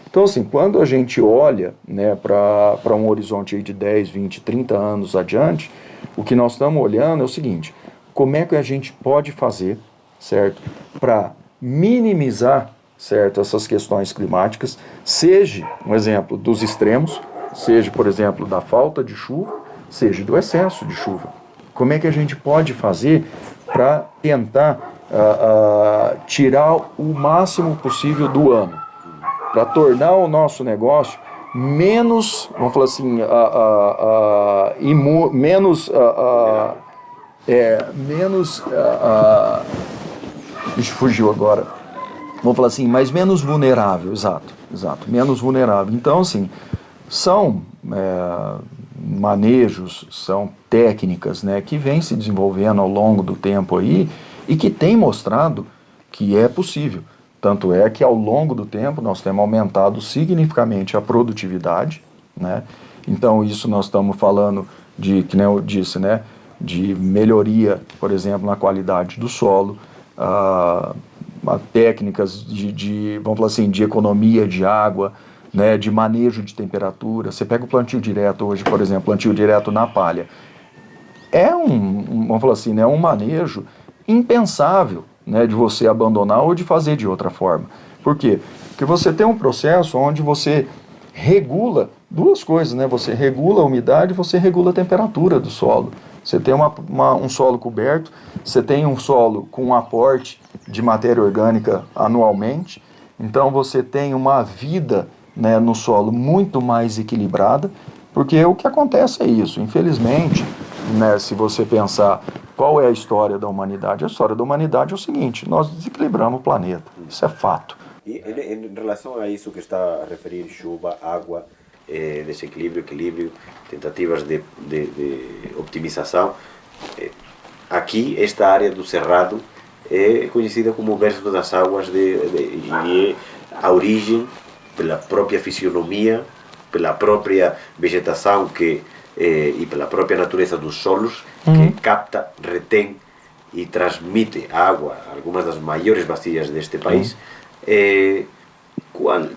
S1: Então, assim, quando a gente olha, né, para um horizonte aí de 10, 20, 30 anos adiante, o que nós estamos olhando é o seguinte: como é que a gente pode fazer, certo, para minimizar, certo, essas questões climáticas, seja, um exemplo, dos extremos, seja, por exemplo, da falta de chuva, seja do excesso de chuva. Como é que a gente pode fazer para tentar tirar o máximo possível do ano, para tornar o nosso negócio menos, vamos falar assim, Ixi, fugiu agora. Vamos falar assim, mas menos vulnerável, exato, menos vulnerável. Então, assim, são manejos, são técnicas, né, que vêm se desenvolvendo ao longo do tempo aí e que têm mostrado que é possível. Tanto é que ao longo do tempo nós temos aumentado significativamente a produtividade, né? Então isso nós estamos falando de, que nem eu disse, né, de melhoria, por exemplo, na qualidade do solo, técnicas vamos falar assim, de economia de água, né, de manejo de temperatura. Você pega o plantio direto hoje, por exemplo, plantio direto na palha. Vamos falar assim, né, um manejo impensável, né, de você abandonar ou de fazer de outra forma. Por quê? Porque você tem um processo onde você regula duas coisas, né? Você regula a umidade e você regula a temperatura do solo. Você tem um solo coberto, você tem um solo com um aporte de matéria orgânica anualmente, então você tem uma vida, né, no solo muito mais equilibrada, porque o que acontece é isso, infelizmente, né, se você pensar qual é a história da humanidade, a história da humanidade é o seguinte: nós desequilibramos o planeta, isso é fato.
S2: E em relação a isso que está a referir, chuva, água, desequilíbrio, equilíbrio, tentativas de optimização, aqui esta área do Cerrado é conhecida como o berço das águas e a origem pela própria fisionomia, pela própria vegetação e pela própria natureza dos solos, que capta, retém e transmite a água a algumas das maiores bacias deste país.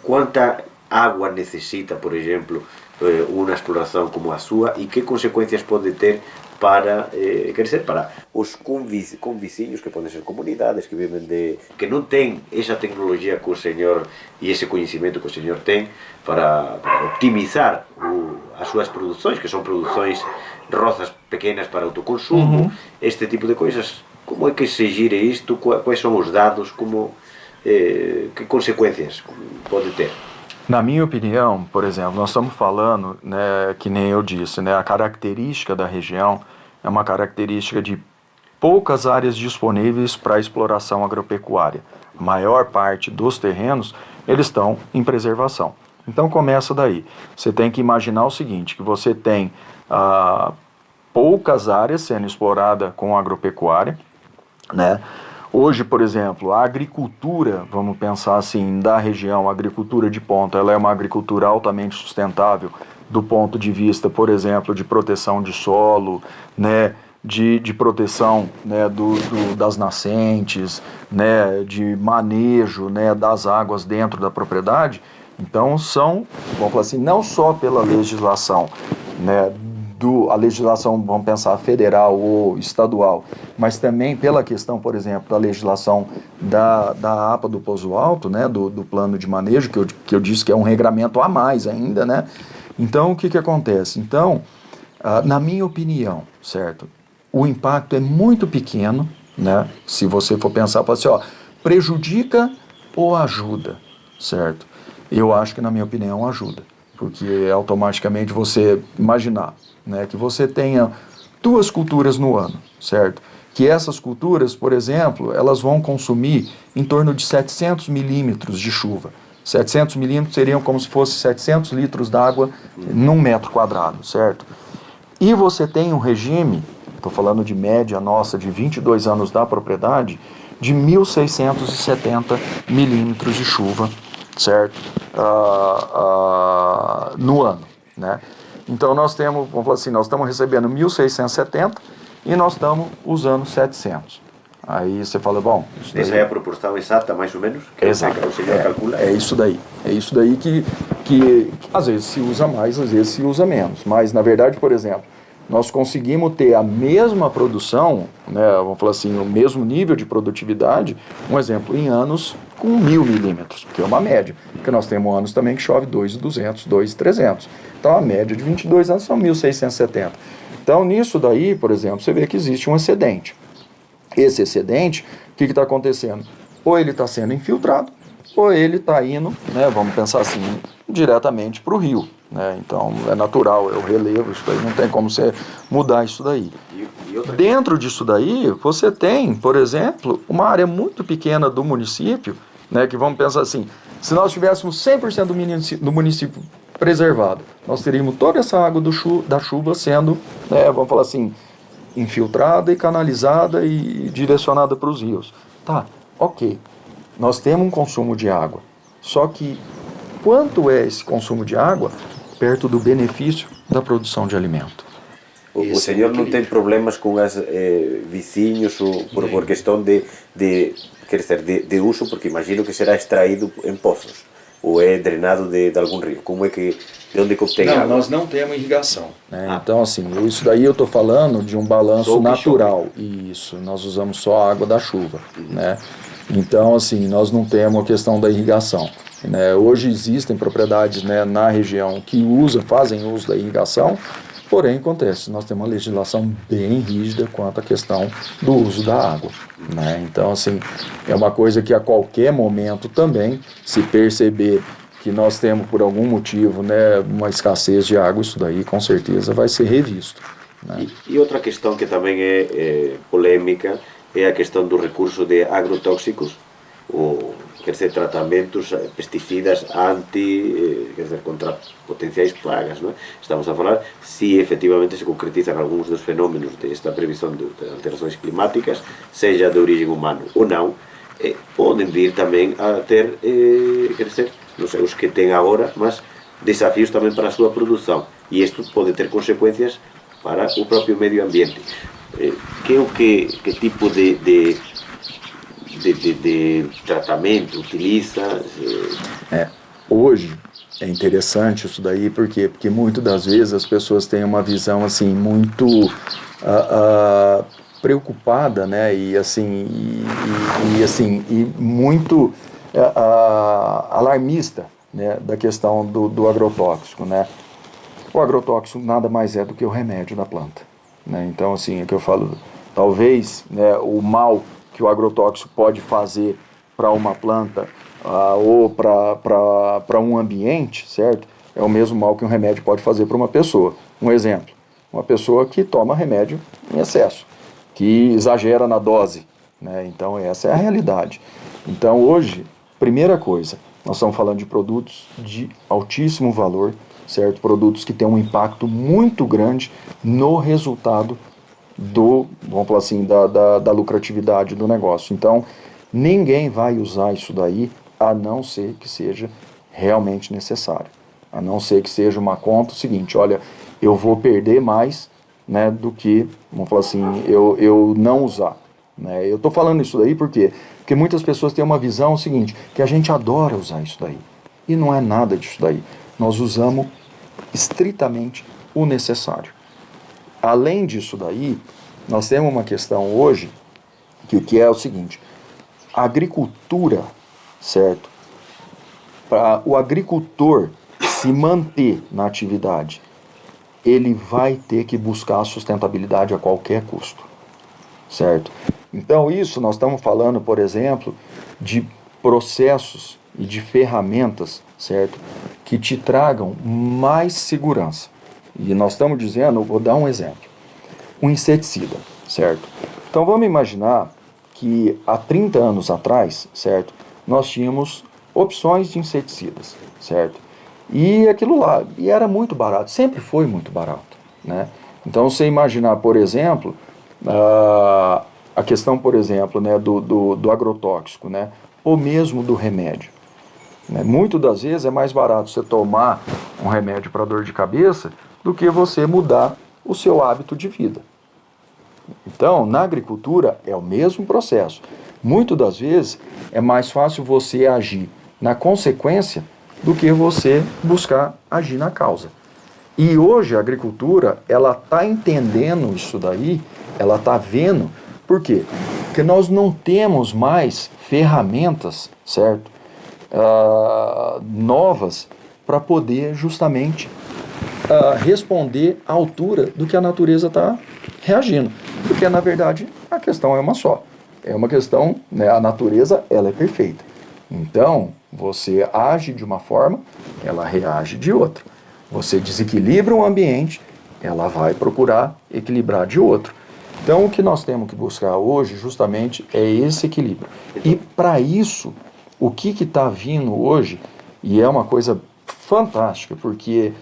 S2: Quanta água necessita, por exemplo, uma exploração como a sua, e que consequências pode ter para os convizinhos, que podem ser comunidades que vivem que não têm essa tecnologia que o senhor e esse conhecimento que o senhor tem para optimizar as suas produções, que são produções roças pequenas para autoconsumo, este tipo de coisas. Como é que se gira isto? Quais são os dados? Que consequências pode ter?
S1: Na minha opinião, por exemplo, nós estamos falando, né, que nem eu disse, né, a característica da região é uma característica de poucas áreas disponíveis para exploração agropecuária. A maior parte dos terrenos, eles estão em preservação. Então começa daí. Você tem que imaginar o seguinte, que você tem poucas áreas sendo exploradas com agropecuária, né? Hoje, por exemplo, a agricultura, vamos pensar assim, da região, a agricultura de ponta, ela é uma agricultura altamente sustentável do ponto de vista, por exemplo, de proteção de solo, né, de proteção, né, das nascentes, né, de manejo, né, das águas dentro da propriedade. Então vamos falar assim, não só pela legislação, né, a legislação, vamos pensar, federal ou estadual, mas também pela questão, por exemplo, da legislação da APA do Pouso Alto, né, do plano de manejo, que eu disse que é um regramento a mais ainda, né? Então, o que acontece? Então, na minha opinião, certo, o impacto é muito pequeno, né? Se você for pensar, assim, prejudica ou ajuda, certo? Eu acho que, na minha opinião, ajuda, porque automaticamente você imaginar, né, que você tenha 2 culturas no ano, certo? Que essas culturas, por exemplo, elas vão consumir em torno de 700 milímetros de chuva. 700 milímetros seriam como se fosse 700 litros d'água num metro quadrado, certo? E você tem um regime, estou falando de média nossa, de 22 anos da propriedade, de 1.670 milímetros de chuva, certo? No ano, né? Então nós temos, vamos falar assim, nós estamos recebendo 1.670 e nós estamos usando 700. Aí você fala, bom...
S2: Essa é a proporção exata, mais ou menos, que o senhor calcula?
S1: É isso daí. É isso daí que às vezes se usa mais, às vezes se usa menos. Mas, na verdade, por exemplo, nós conseguimos ter a mesma produção, né, vamos falar assim, o mesmo nível de produtividade, um exemplo, em anos com 1.000 milímetros, porque é uma média. Porque nós temos anos também que chove 2.200, 2.300. Então, a média de 22 anos são 1.670. Então, nisso daí, por exemplo, você vê que existe um excedente. Esse excedente, o que está acontecendo? Ou ele está sendo infiltrado, ou ele está indo, né, vamos pensar assim, diretamente para o rio. Né? Então é natural, é o relevo, isso daí não tem como você mudar isso daí. Dentro disso daí, você tem, por exemplo, uma área muito pequena do município, né, que vamos pensar assim, se nós tivéssemos 100% do município preservado, nós teríamos toda essa água da chuva sendo, né, vamos falar assim, infiltrada e canalizada e direcionada para os rios. Tá, ok. Nós temos um consumo de água. Só que quanto é esse consumo de água perto do benefício da produção de alimento?
S2: O senhor não tem problemas com os vizinhos por questão quer dizer, de uso, porque imagino que será extraído em poços ou é drenado de algum rio. Como é que, de onde que obtém água?
S1: Não, nós não temos irrigação. Né? Então, assim, isso daí eu estou falando de um balanço natural. Isso, nós usamos só a água da chuva. Né? Então, assim, nós não temos a questão da irrigação. Né? Hoje existem propriedades, né, na região que fazem uso da irrigação, porém, acontece, nós temos uma legislação bem rígida quanto à questão do uso da água. Né? Então, assim, é uma coisa que a qualquer momento também, se perceber que nós temos, por algum motivo, né, uma escassez de água, isso daí com certeza vai ser revisto. Né?
S2: E outra questão que também é polêmica é a questão do recurso de agrotóxicos, ou quer dizer, tratamentos, pesticidas quer dizer, contra potenciais plagas, não é? Estamos a falar se efetivamente se concretizam alguns dos fenómenos desta previsão de alterações climáticas, seja de origem humana ou não, podem vir também a ter, quer dizer, não sei os que têm agora, mas desafios também para a sua produção, e isto pode ter consequências para o próprio meio ambiente. Que tipo de tratamento utiliza?
S1: Hoje é interessante isso daí, por quê? Porque muitas das vezes as pessoas têm uma visão assim muito preocupada, né, e assim e muito alarmista, né, da questão do agrotóxico, né? O agrotóxico nada mais é do que o remédio da planta, né? Então, assim, é que eu falo, talvez, né, o mal que o agrotóxico pode fazer para uma planta ou para um ambiente, certo? É o mesmo mal que um remédio pode fazer para uma pessoa. Um exemplo, uma pessoa que toma remédio em excesso, que exagera na dose, né? Então, essa é a realidade. Então, hoje, primeira coisa, nós estamos falando de produtos de altíssimo valor, certo? Produtos que têm um impacto muito grande no resultado vamos falar assim, da lucratividade do negócio. Então, ninguém vai usar isso daí a não ser que seja realmente necessário. A não ser que seja uma conta seguinte, olha, eu vou perder mais, né, do que, vamos falar assim, eu não usar. Né? Eu estou falando isso daí por quê? Porque muitas pessoas têm uma visão seguinte, que a gente adora usar isso daí. E não é nada disso daí. Nós usamos estritamente o necessário. Além disso daí, nós temos uma questão hoje, que é o seguinte, a agricultura, certo? Para o agricultor se manter na atividade, ele vai ter que buscar a sustentabilidade a qualquer custo, certo? Então isso nós estamos falando, por exemplo, de processos e de ferramentas, certo? Que te tragam mais segurança. E nós estamos dizendo, vou dar um exemplo, um inseticida, certo? Então vamos imaginar que há 30 anos atrás, certo, nós tínhamos opções de inseticidas, certo? E aquilo lá, e era muito barato, sempre foi muito barato, né? Então, você imaginar, por exemplo, a questão, por exemplo, né, do agrotóxico, né, ou mesmo do remédio. Né? Muitas das vezes é mais barato você tomar um remédio para dor de cabeça do que você mudar o seu hábito de vida. Então, na agricultura é o mesmo processo. Muitas das vezes é mais fácil você agir na consequência do que você buscar agir na causa. E hoje a agricultura, ela está entendendo isso daí, ela está vendo. Por quê? Porque nós não temos mais ferramentas, certo? Novas para poder justamente responder à altura do que a natureza está reagindo. Porque, na verdade, a questão é uma só. É uma questão, né, a natureza, ela é perfeita. Então, você age de uma forma, ela reage de outra. Você desequilibra um ambiente, ela vai procurar equilibrar de outro. Então, o que nós temos que buscar hoje, justamente, é esse equilíbrio. E, para isso, o que está vindo hoje, e é uma coisa fantástica, porque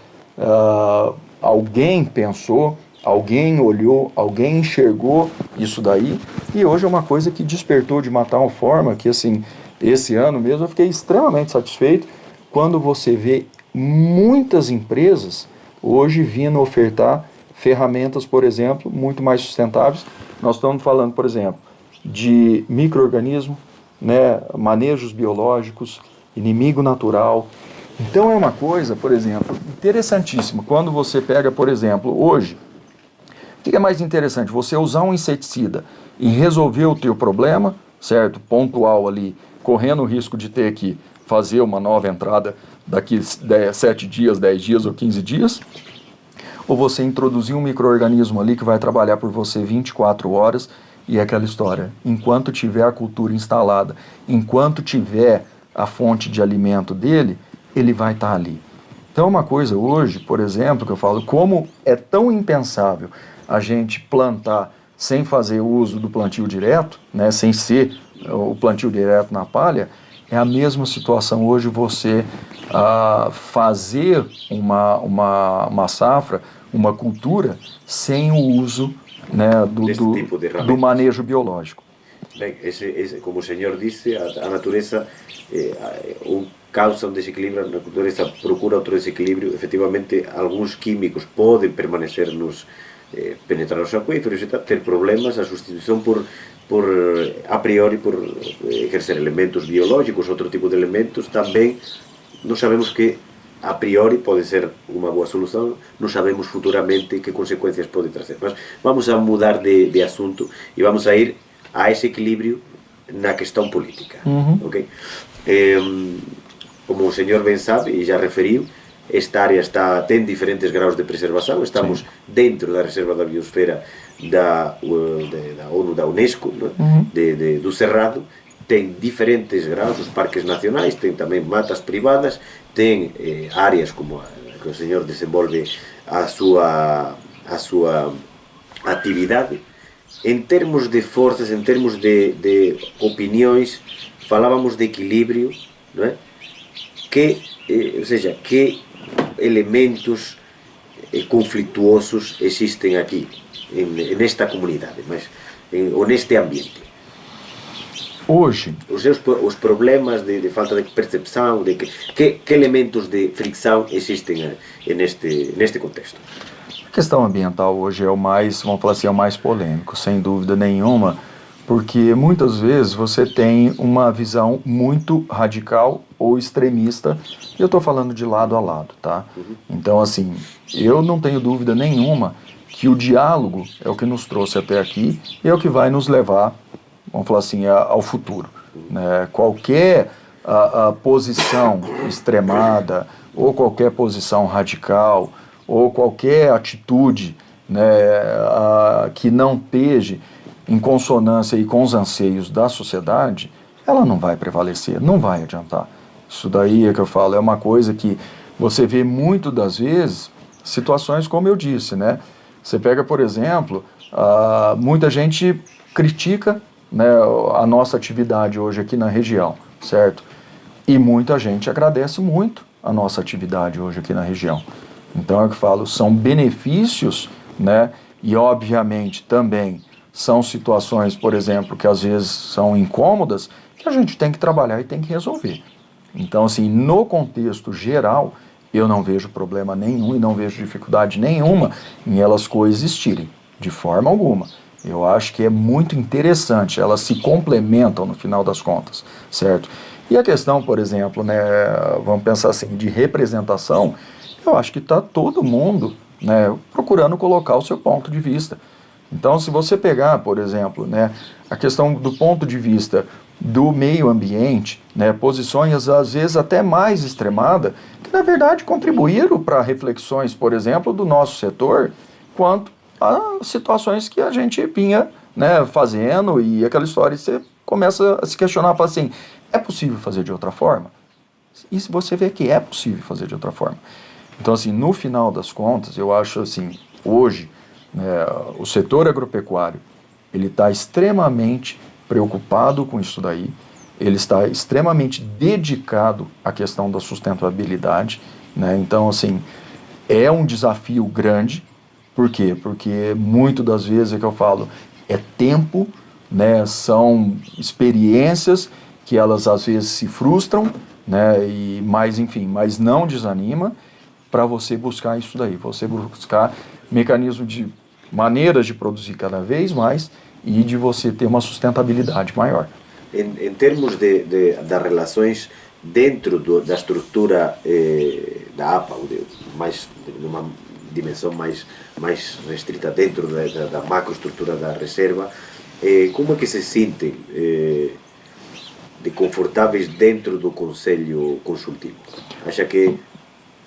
S1: alguém pensou, alguém olhou, alguém enxergou isso daí, e hoje é uma coisa que despertou de uma tal forma que, assim, esse ano mesmo eu fiquei extremamente satisfeito quando você vê muitas empresas hoje vindo ofertar ferramentas, por exemplo, muito mais sustentáveis. Nós estamos falando, por exemplo, de micro-organismo, né, manejos biológicos, inimigo natural. Então é uma coisa, por exemplo, interessantíssima. Quando você pega, por exemplo, hoje, o que é mais interessante? Você usar um inseticida e resolver o teu problema, certo? Pontual ali, correndo o risco de ter que fazer uma nova entrada daqui 7 dias, 10 dias ou 15 dias, ou você introduzir um micro-organismo ali que vai trabalhar por você 24 horas e é aquela história, enquanto tiver a cultura instalada, enquanto tiver a fonte de alimento dele, ele vai estar ali. Então uma coisa hoje, por exemplo, que eu falo, como é tão impensável a gente plantar sem fazer uso do plantio direto, né, sem ser o plantio direto na palha, é a mesma situação hoje você fazer uma safra, uma cultura, sem o uso, né, do manejo biológico.
S2: Bem, como o senhor disse, a natureza causa um desequilíbrio, a natureza procura outro desequilíbrio. Efetivamente, alguns químicos podem permanecer penetrar os aquíferos e ter problemas. A substituição a priori por exercer elementos biológicos, outro tipo de elementos, também não sabemos que a priori pode ser uma boa solução, não sabemos futuramente que consequências pode trazer. Mas vamos a mudar de assunto e vamos a ir a esse equilíbrio na questão política. Okay? Como o senhor bem sabe e já referiu, esta área tem diferentes graus de preservação. Estamos dentro da Reserva da Biosfera da ONU, da Unesco, do Cerrado. Tem diferentes graus, os parques nacionais, tem também matas privadas, tem áreas como a que o senhor desenvolve a sua atividade. Em termos de forças, em termos de opiniões, falávamos de equilíbrio, não é? Ou seja, que elementos conflituosos existem aqui, nesta comunidade, ou neste ambiente.
S1: Hoje,
S2: os problemas de falta de percepção, que elementos de fricção existem neste contexto?
S1: a questão ambiental hoje é o mais, vamos falar assim, é o mais polêmico, sem dúvida nenhuma, porque muitas vezes você tem uma visão muito radical ou extremista, e eu estou falando de lado a lado, tá? Então, assim, eu não tenho dúvida nenhuma que o diálogo é o que nos trouxe até aqui e é o que vai nos levar, vamos falar assim, ao futuro, né? Qualquer posição extremada ou qualquer posição radical ou qualquer atitude, né, que não esteja em consonância e com os anseios da sociedade, ela não vai prevalecer, não vai adiantar. Isso daí é que eu falo, é uma coisa que você vê muito das vezes, situações como eu disse, né? Você pega, por exemplo, muita gente critica, né, a nossa atividade hoje aqui na região, certo? E muita gente agradece muito a nossa atividade hoje aqui na região. Então é o que eu falo, são benefícios, né? E obviamente também são situações, por exemplo, que às vezes são incômodas, que a gente tem que trabalhar e tem que resolver. Então, assim, no contexto geral, eu não vejo problema nenhum e não vejo dificuldade nenhuma em elas coexistirem, de forma alguma. Eu acho que é muito interessante, elas se complementam no final das contas, certo? E a questão, por exemplo, né, vamos pensar assim, de representação, eu acho que está todo mundo, né, procurando colocar o seu ponto de vista. Então, se você pegar, por exemplo, né, a questão do ponto de vista do meio ambiente, né, posições às vezes até mais extremadas, que na verdade contribuíram para reflexões, por exemplo, do nosso setor, quanto a situações que a gente vinha, né, fazendo, e aquela história, você começa a se questionar, fala assim, é possível fazer de outra forma? E se você vê que é possível fazer de outra forma. Então, assim, no final das contas, eu acho assim, hoje, né, o setor agropecuário, ele está extremamente preocupado com isso daí, ele está extremamente dedicado à questão da sustentabilidade, né? Então, assim, é um desafio grande. Por quê? Porque muito das vezes é que eu falo, é tempo, né? São experiências que elas às vezes se frustram, né? Mas enfim, mas não desanima para você buscar isso daí, você buscar mecanismos de maneiras de produzir cada vez mais e de você ter uma sustentabilidade maior.
S2: Em termos das relações dentro da estrutura da APA, ou de uma dimensão mais restrita dentro da macroestrutura da reserva, como é que se sentem de confortáveis dentro do Conselho Consultivo? Acha que...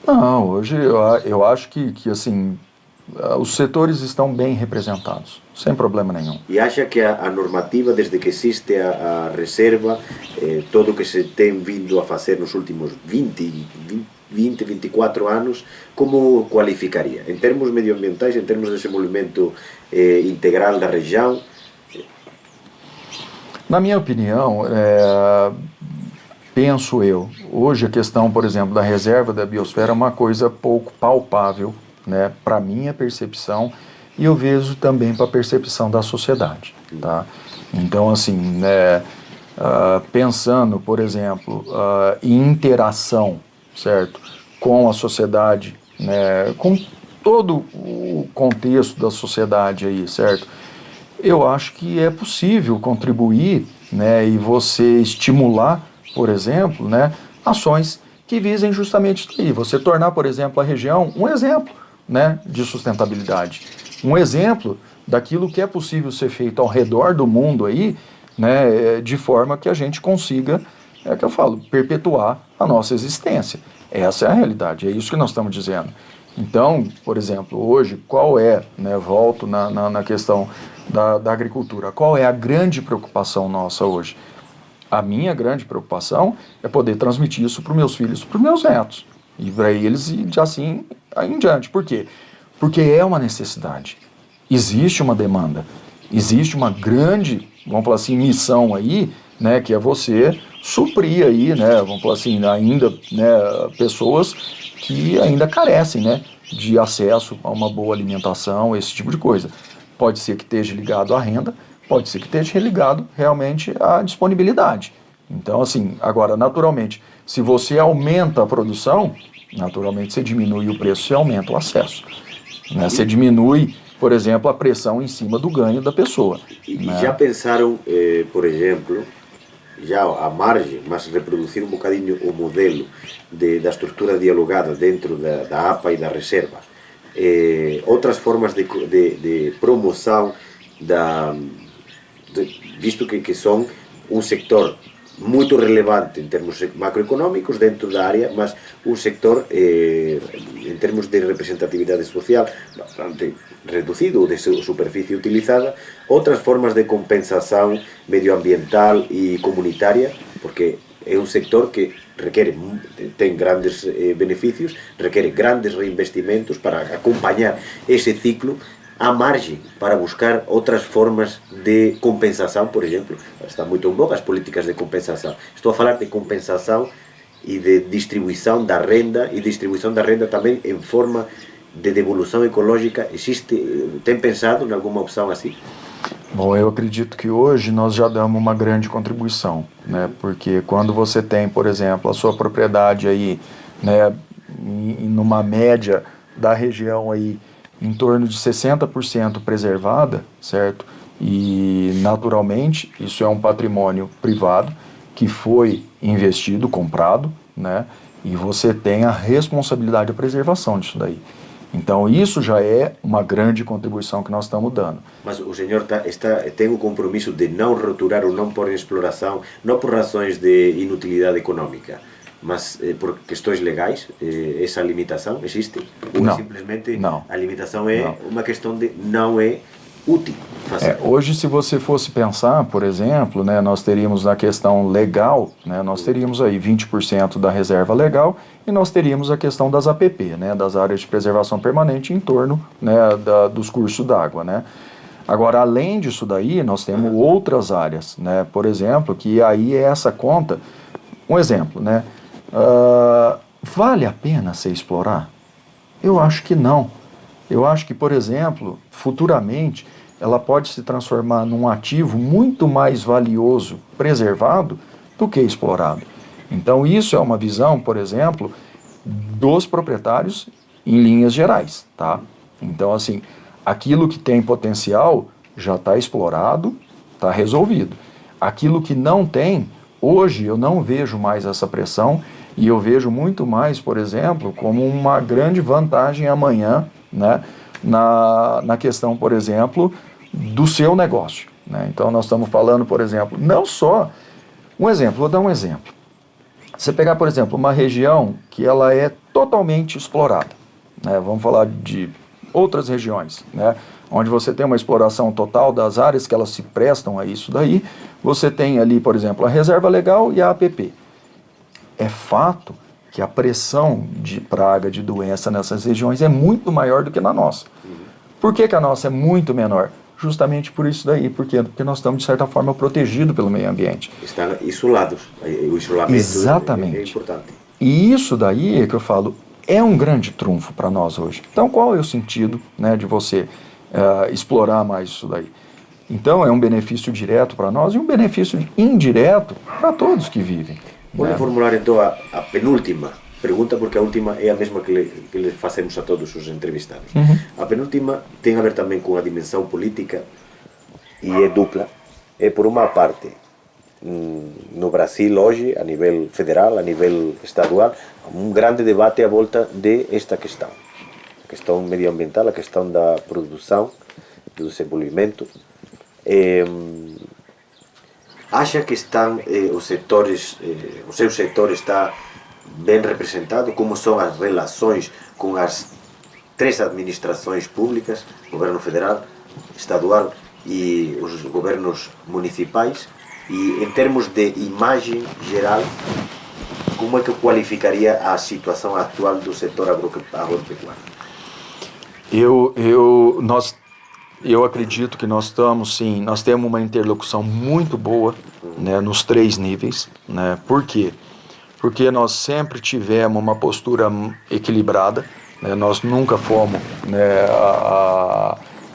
S1: Não, hoje eu acho que assim, os setores estão bem representados, sem problema nenhum.
S2: E acha que a normativa, desde que existe a reserva, todo o que se tem vindo a fazer nos últimos 24 anos, como qualificaria? Em termos medioambientais, em termos de desenvolvimento integral da região?
S1: Na minha opinião, penso eu, hoje a questão, por exemplo, da reserva da biosfera é uma coisa pouco palpável, né, para minha percepção, e eu vejo também para a percepção da sociedade, tá? Então, assim, né, pensando, por exemplo, em interação, certo, com a sociedade, né, com todo o contexto da sociedade aí, certo? Eu acho que é possível contribuir, né, e você estimular, por exemplo, né, ações que visem justamente isso aí. Você tornar, por exemplo, a região um exemplo, né, de sustentabilidade. Um exemplo daquilo que é possível ser feito ao redor do mundo aí, né, de forma que a gente consiga, é que eu falo, perpetuar a nossa existência. Essa é a realidade, é isso que nós estamos dizendo. Então, por exemplo, hoje, qual é, né, volto na questão da agricultura, qual é a grande preocupação nossa hoje? A minha grande preocupação é poder transmitir isso para os meus filhos, para os meus netos, e para eles e assim aí em diante. Por quê? Porque é uma necessidade, existe uma demanda, existe uma grande, vamos falar assim, missão aí, né, que é você suprir aí, né, vamos falar assim, ainda, né, pessoas que ainda carecem, né, de acesso a uma boa alimentação, esse tipo de coisa. Pode ser que esteja ligado à renda, pode ser que esteja ligado realmente à disponibilidade. Então, assim, agora, naturalmente, se você aumenta a produção, naturalmente você diminui o preço e aumenta o acesso. Né? Você diminui, por exemplo, a pressão em cima do ganho da pessoa.
S2: E
S1: né?
S2: já pensaram, por exemplo, já à margem, mas reproduzir um bocadinho o modelo da estrutura dialogada dentro da APA e da reserva? Outras formas de promoção, visto que são um sector muito relevante em termos macroeconómicos dentro da área, mas um sector em termos de representatividade social bastante reduzido ou de superfície utilizada. Outras formas de compensação medioambiental e comunitária, porque é um sector que tem grandes benefícios, requer grandes reinvestimentos para acompanhar esse ciclo, à margem para buscar outras formas de compensação, por exemplo. Está muito em voga as políticas de compensação. Estou a falar de compensação e de distribuição da renda, e distribuição da renda também em forma de devolução ecológica. Existe, tem pensado em alguma opção assim?
S1: Bom, eu acredito que hoje nós já damos uma grande contribuição, né? Porque quando você tem, por exemplo, a sua propriedade aí, né, numa média da região aí, em torno de 60% preservada, certo? E naturalmente isso é um patrimônio privado que foi investido, comprado, né? E você tem a responsabilidade da preservação disso daí. Então isso já é uma grande contribuição que nós estamos dando.
S2: Mas o senhor tem o compromisso de não roturar ou não pôr em exploração, não por razões de inutilidade econômica, mas por questões legais? Essa limitação existe? Ou
S1: Não,
S2: simplesmente
S1: não,
S2: a limitação é
S1: não.
S2: uma questão de não é útil fazer?
S1: Hoje, se você fosse pensar, por exemplo, né, nós teríamos na questão legal, né, nós teríamos aí 20% da reserva legal e nós teríamos a questão das APP, né, das áreas de preservação permanente em torno, né, dos cursos d'água, né. Agora, além disso daí, nós temos outras áreas, né, por exemplo, que aí é essa conta, um exemplo, né, vale a pena você explorar? Eu acho que não. Eu acho que, por exemplo, futuramente, ela pode se transformar num ativo muito mais valioso, preservado, do que explorado. Então, isso é uma visão, por exemplo, dos proprietários em linhas gerais, tá? Então, assim, aquilo que tem potencial já está explorado, está resolvido. Aquilo que não tem, hoje eu não vejo mais essa pressão e eu vejo muito mais, por exemplo, como uma grande vantagem amanhã, né, na questão, por exemplo, do seu negócio, né? Então nós estamos falando, por exemplo, não só, um exemplo, vou dar um exemplo. Você pegar, por exemplo, uma região que ela é totalmente explorada, né? Vamos falar de outras regiões, né? Onde você tem uma exploração total das áreas que elas se prestam a isso daí, você tem ali, por exemplo, a reserva legal e a APP. É fato que a pressão de praga, de doença nessas regiões é muito maior do que na nossa. Por que que a nossa é muito menor? Justamente por isso daí. Por quê? Porque nós estamos, de certa forma, protegidos pelo meio ambiente.
S2: Estão isolados. O isolamento
S1: Exatamente.
S2: é importante.
S1: E isso daí é que eu falo, é um grande trunfo para nós hoje. Então, qual é o sentido, né, de você explorar mais isso daí? Então, é um benefício direto para nós e um benefício indireto para todos que vivem.
S2: Vou formular então a penúltima pergunta, porque a última é a mesma que lhe fazemos a todos os entrevistados. A penúltima tem a ver também com a dimensão política e é dupla. É, por uma parte, no Brasil hoje, a nível federal, a nível estadual, um grande debate à volta desta questão. A questão medioambiental, a questão da produção, do desenvolvimento. Acha que estão os setores, o seu setor está bem representado? Como são as relações com as três administrações públicas, governo federal, estadual e os governos municipais? E em termos de imagem geral, como é que qualificaria a situação atual do setor agropecuário?
S1: Eu acredito que nós estamos, sim, nós temos uma interlocução muito boa, né, nos três níveis, né? Por quê? Porque nós sempre tivemos uma postura equilibrada, né? Nós nunca fomos, né,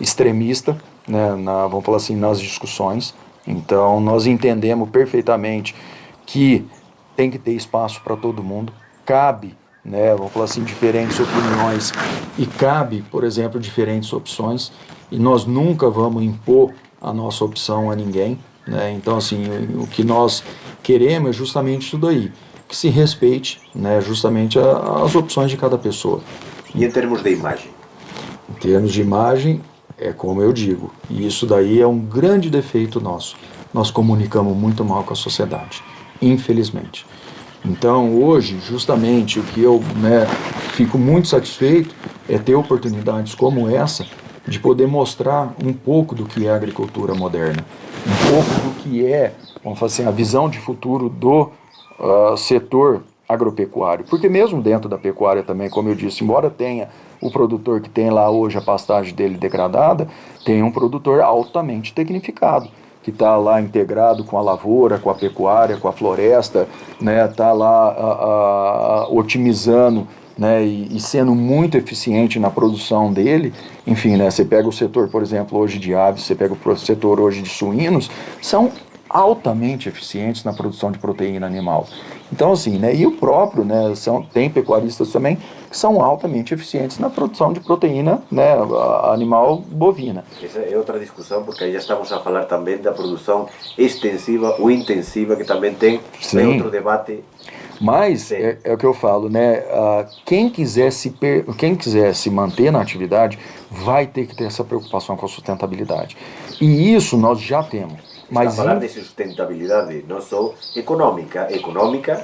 S1: extremista, né, vamos falar assim, nas discussões. Então nós entendemos perfeitamente que tem que ter espaço para todo mundo, cabe, né, vamos falar assim, diferentes opiniões e cabe, por exemplo, diferentes opções, e nós nunca vamos impor a nossa opção a ninguém, né? Então, assim, o que nós queremos é justamente isso daí, que se respeite, né, justamente as opções de cada pessoa.
S2: E em termos de imagem?
S1: Em termos de imagem, é como eu digo, e isso daí é um grande defeito nosso. Nós comunicamos muito mal com a sociedade, infelizmente. Então, hoje, justamente, o que eu, né, fico muito satisfeito é ter oportunidades como essa de poder mostrar um pouco do que é a agricultura moderna, um pouco do que é, vamos falar assim, a visão de futuro do setor agropecuário. Porque mesmo dentro da pecuária também, como eu disse, embora tenha o produtor que tem lá hoje a pastagem dele degradada, tem um produtor altamente tecnificado. que está lá integrado com a lavoura, com a pecuária, com a floresta, né, está lá otimizando, né, e sendo muito eficiente na produção dele. Enfim, né, você pega o setor, por exemplo, hoje de aves, você pega o setor hoje de suínos, são altamente eficientes na produção de proteína animal. Então, assim, né, e o próprio, né, tem pecuaristas também que são altamente eficientes na produção de proteína, né, animal bovina.
S2: Essa é outra discussão, porque aí já estamos a falar também da produção extensiva ou intensiva, que também tem outro debate.
S1: Mas é o que eu falo, né? Quem quiser se manter na atividade vai ter que ter essa preocupação com a sustentabilidade. E isso nós já temos.
S2: Mas falar de sustentabilidade não só econômica,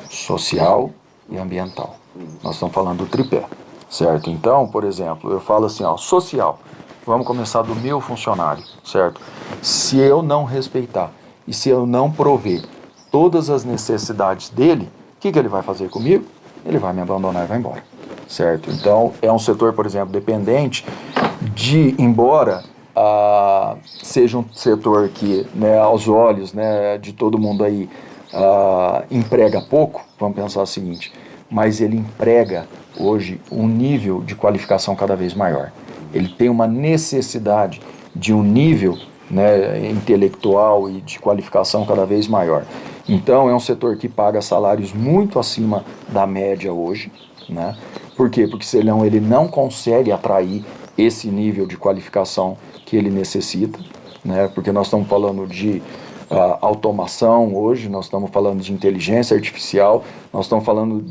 S1: social e ambiental. Nós estamos falando do tripé, certo? Então, por exemplo, eu falo assim, ó, social. Vamos começar do meu funcionário, certo? Se eu não respeitar e se eu não prover todas as necessidades dele, o que ele vai fazer comigo? Ele vai me abandonar e vai embora, certo? Então, é um setor, por exemplo, dependente de, embora seja um setor que, né, aos olhos, né, de todo mundo aí, emprega pouco, vamos pensar o seguinte, mas ele emprega hoje um nível de qualificação cada vez maior. Ele tem uma necessidade de um nível, né, intelectual e de qualificação cada vez maior. Então é um setor que paga salários muito acima da média hoje, né? Por quê? Porque senão ele não consegue atrair esse nível de qualificação que ele necessita, né? Porque nós estamos falando de automação hoje, nós estamos falando de inteligência artificial, nós estamos falando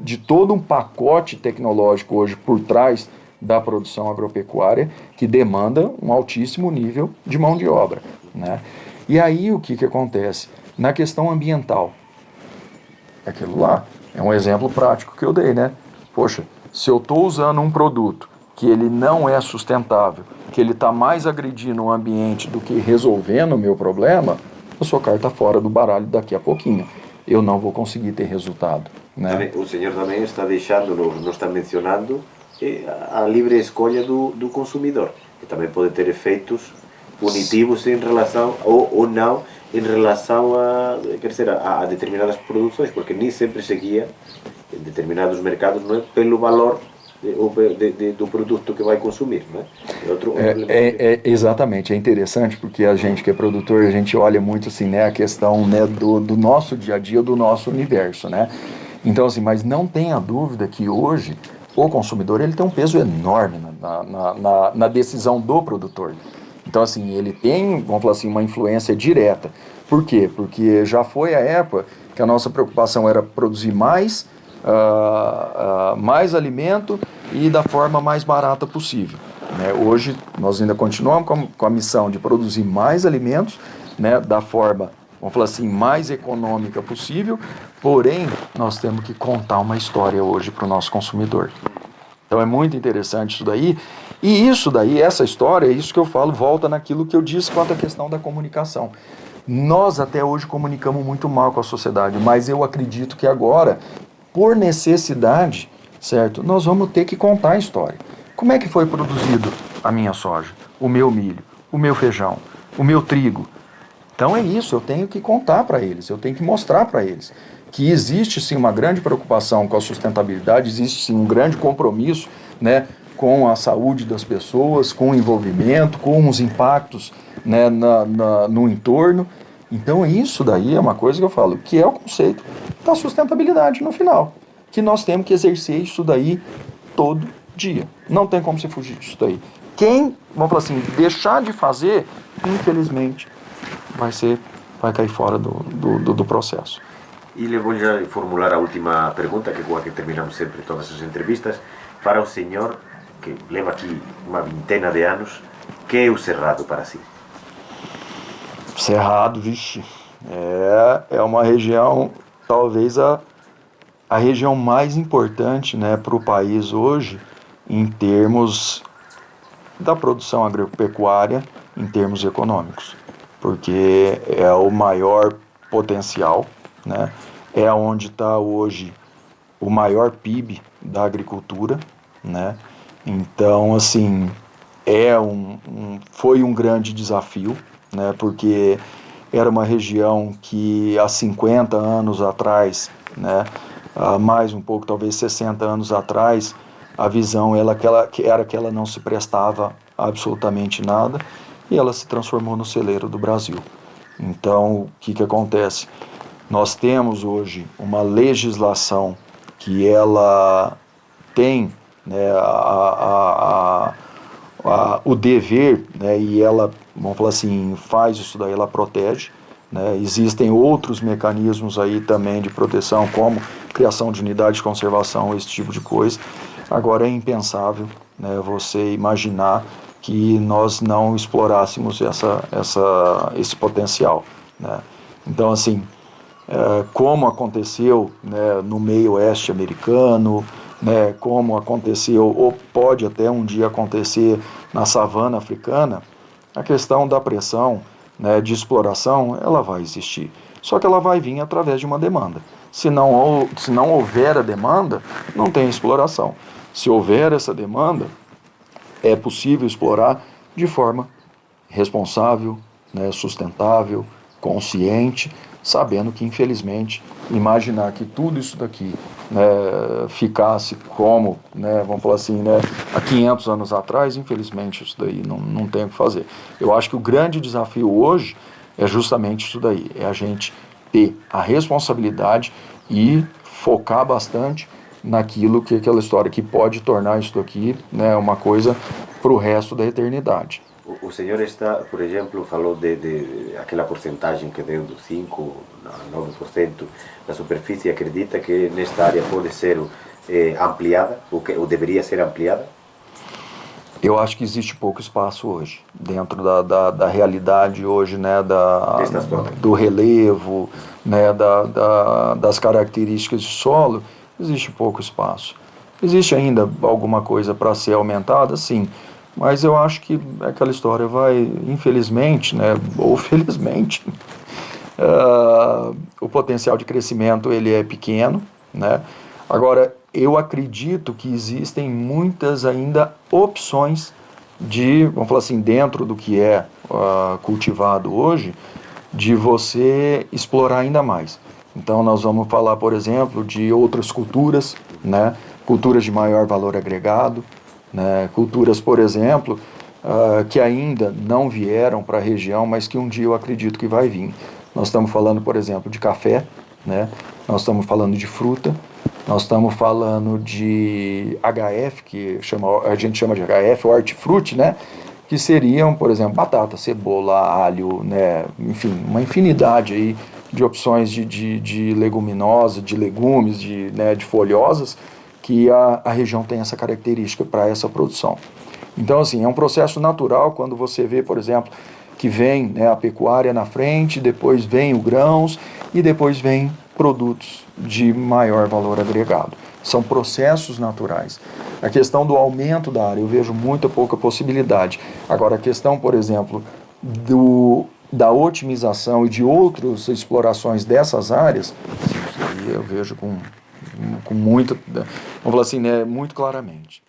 S1: de todo um pacote tecnológico hoje por trás da produção agropecuária que demanda um altíssimo nível de mão de obra, né? E aí o que acontece? Na questão ambiental, aquilo lá é um exemplo prático que eu dei, né? Poxa, se eu estou usando um produto que ele não é sustentável, que ele está mais agredindo o ambiente do que resolvendo o meu problema, a sua carta fora do baralho daqui a pouquinho. Eu não vou conseguir ter resultado, né?
S2: O senhor também está deixando, não está mencionando a livre escolha do consumidor, que também pode ter efeitos punitivos em relação, ou não, em relação a determinadas produções, porque nem sempre se guia em determinados mercados, não é, pelo valor do produto que vai consumir, não é?
S1: Exatamente, é interessante porque a gente que é produtor, a gente olha muito assim, né, a questão, né, do nosso dia a dia, do nosso universo, né? Então assim, mas não tenha dúvida que hoje o consumidor ele tem um peso enorme na decisão do produtor. Então assim, ele tem, vamos falar assim, uma influência direta. Por quê? Porque já foi a época que a nossa preocupação era produzir mais alimento e da forma mais barata possível, né? Hoje nós ainda continuamos com a missão de produzir mais alimentos, né, da forma, vamos falar assim, mais econômica possível, porém nós temos que contar uma história hoje para o nosso consumidor. Então é muito interessante isso daí, e isso daí, essa história, é isso que eu falo, volta naquilo que eu disse quanto à questão da comunicação. Nós até hoje comunicamos muito mal com a sociedade, mas eu acredito que agora, por necessidade, certo, nós vamos ter que contar a história. Como é que foi produzido a minha soja, o meu milho, o meu feijão, o meu trigo? Então é isso, eu tenho que contar para eles, eu tenho que mostrar para eles que existe sim uma grande preocupação com a sustentabilidade, existe sim um grande compromisso, né, com a saúde das pessoas, com o envolvimento, com os impactos, né, no entorno. Então isso daí é uma coisa que eu falo, que é o conceito da sustentabilidade no final, que nós temos que exercer isso daí todo dia. Não tem como você fugir disso daí. Quem, vamos falar assim, deixar de fazer, infelizmente, vai cair fora do processo.
S2: E le vou já formular a última pergunta, que é com a que terminamos sempre todas as entrevistas, para o senhor, que leva aqui uma vintena de anos, que é o Cerrado para si?
S1: Cerrado, vixe, é uma região, talvez a região mais importante, né, para o país hoje, em termos da produção agropecuária, em termos econômicos, porque é o maior potencial, né, é onde está hoje o maior PIB da agricultura, né, então, assim, foi um grande desafio, né, porque era uma região que há 50 anos atrás, né, mais um pouco, talvez 60 anos atrás, a visão era que ela não se prestava a absolutamente nada, e ela se transformou no celeiro do Brasil. Então, o que acontece? Nós temos hoje uma legislação que ela tem, né, o dever, né, e ela, vamos falar assim, faz isso daí, ela protege, né. Existem outros mecanismos aí também de proteção, como criação de unidade de conservação, esse tipo de coisa. Agora é impensável, né, você imaginar que nós não explorássemos esse potencial, né. Então, assim, como aconteceu, né, no meio oeste americano, né, como aconteceu, ou pode até um dia acontecer na savana africana, a questão da pressão, né, de exploração, ela vai existir. Só que ela vai vir através de uma demanda. Se não houver a demanda, não tem exploração. Se houver essa demanda, é possível explorar de forma responsável, né, sustentável, consciente, sabendo que, infelizmente, imaginar que tudo isso daqui, né, ficasse como, né, vamos falar assim, né, há 500 anos atrás, infelizmente isso daí não tem o que fazer. Eu acho que o grande desafio hoje é justamente isso daí, é a gente ter a responsabilidade e focar bastante naquilo que aquela história que pode tornar isso daqui, né, uma coisa para o resto da eternidade.
S2: O senhor está, por exemplo, falou de aquela porcentagem que deu do 5 a 9% da superfície, acredita que nesta área pode ser ampliada, ou deveria ser ampliada?
S1: Eu acho que existe pouco espaço hoje, dentro da realidade hoje, né, do relevo, né, das características de solo, existe pouco espaço. Existe ainda alguma coisa para ser aumentada, sim, mas eu acho que aquela história vai, infelizmente, né, ou felizmente, o potencial de crescimento ele é pequeno, né? Agora, eu acredito que existem muitas ainda opções de, vamos falar assim, dentro do que é cultivado hoje, de você explorar ainda mais. Então, nós vamos falar, por exemplo, de outras culturas, né? Culturas de maior valor agregado, né? Culturas, por exemplo, que ainda não vieram para a região, mas que um dia eu acredito que vai vir. Nós estamos falando, por exemplo, de café, né? Nós estamos falando de fruta, nós estamos falando de HF, a gente chama de HF, hortifruti, né? Que seriam, por exemplo, batata, cebola, alho, né? Enfim, uma infinidade aí de opções de leguminosa, de legumes, né, de folhosas, que a região tem essa característica para essa produção. Então, assim, é um processo natural quando você vê, por exemplo, que vem, né, a pecuária na frente, depois vem o grãos e depois vem produtos de maior valor agregado. São processos naturais. A questão do aumento da área, eu vejo muita pouca possibilidade. Agora, a questão, por exemplo, da otimização e de outras explorações dessas áreas, isso aí eu vejo com muito, vamos falar assim, né, muito claramente.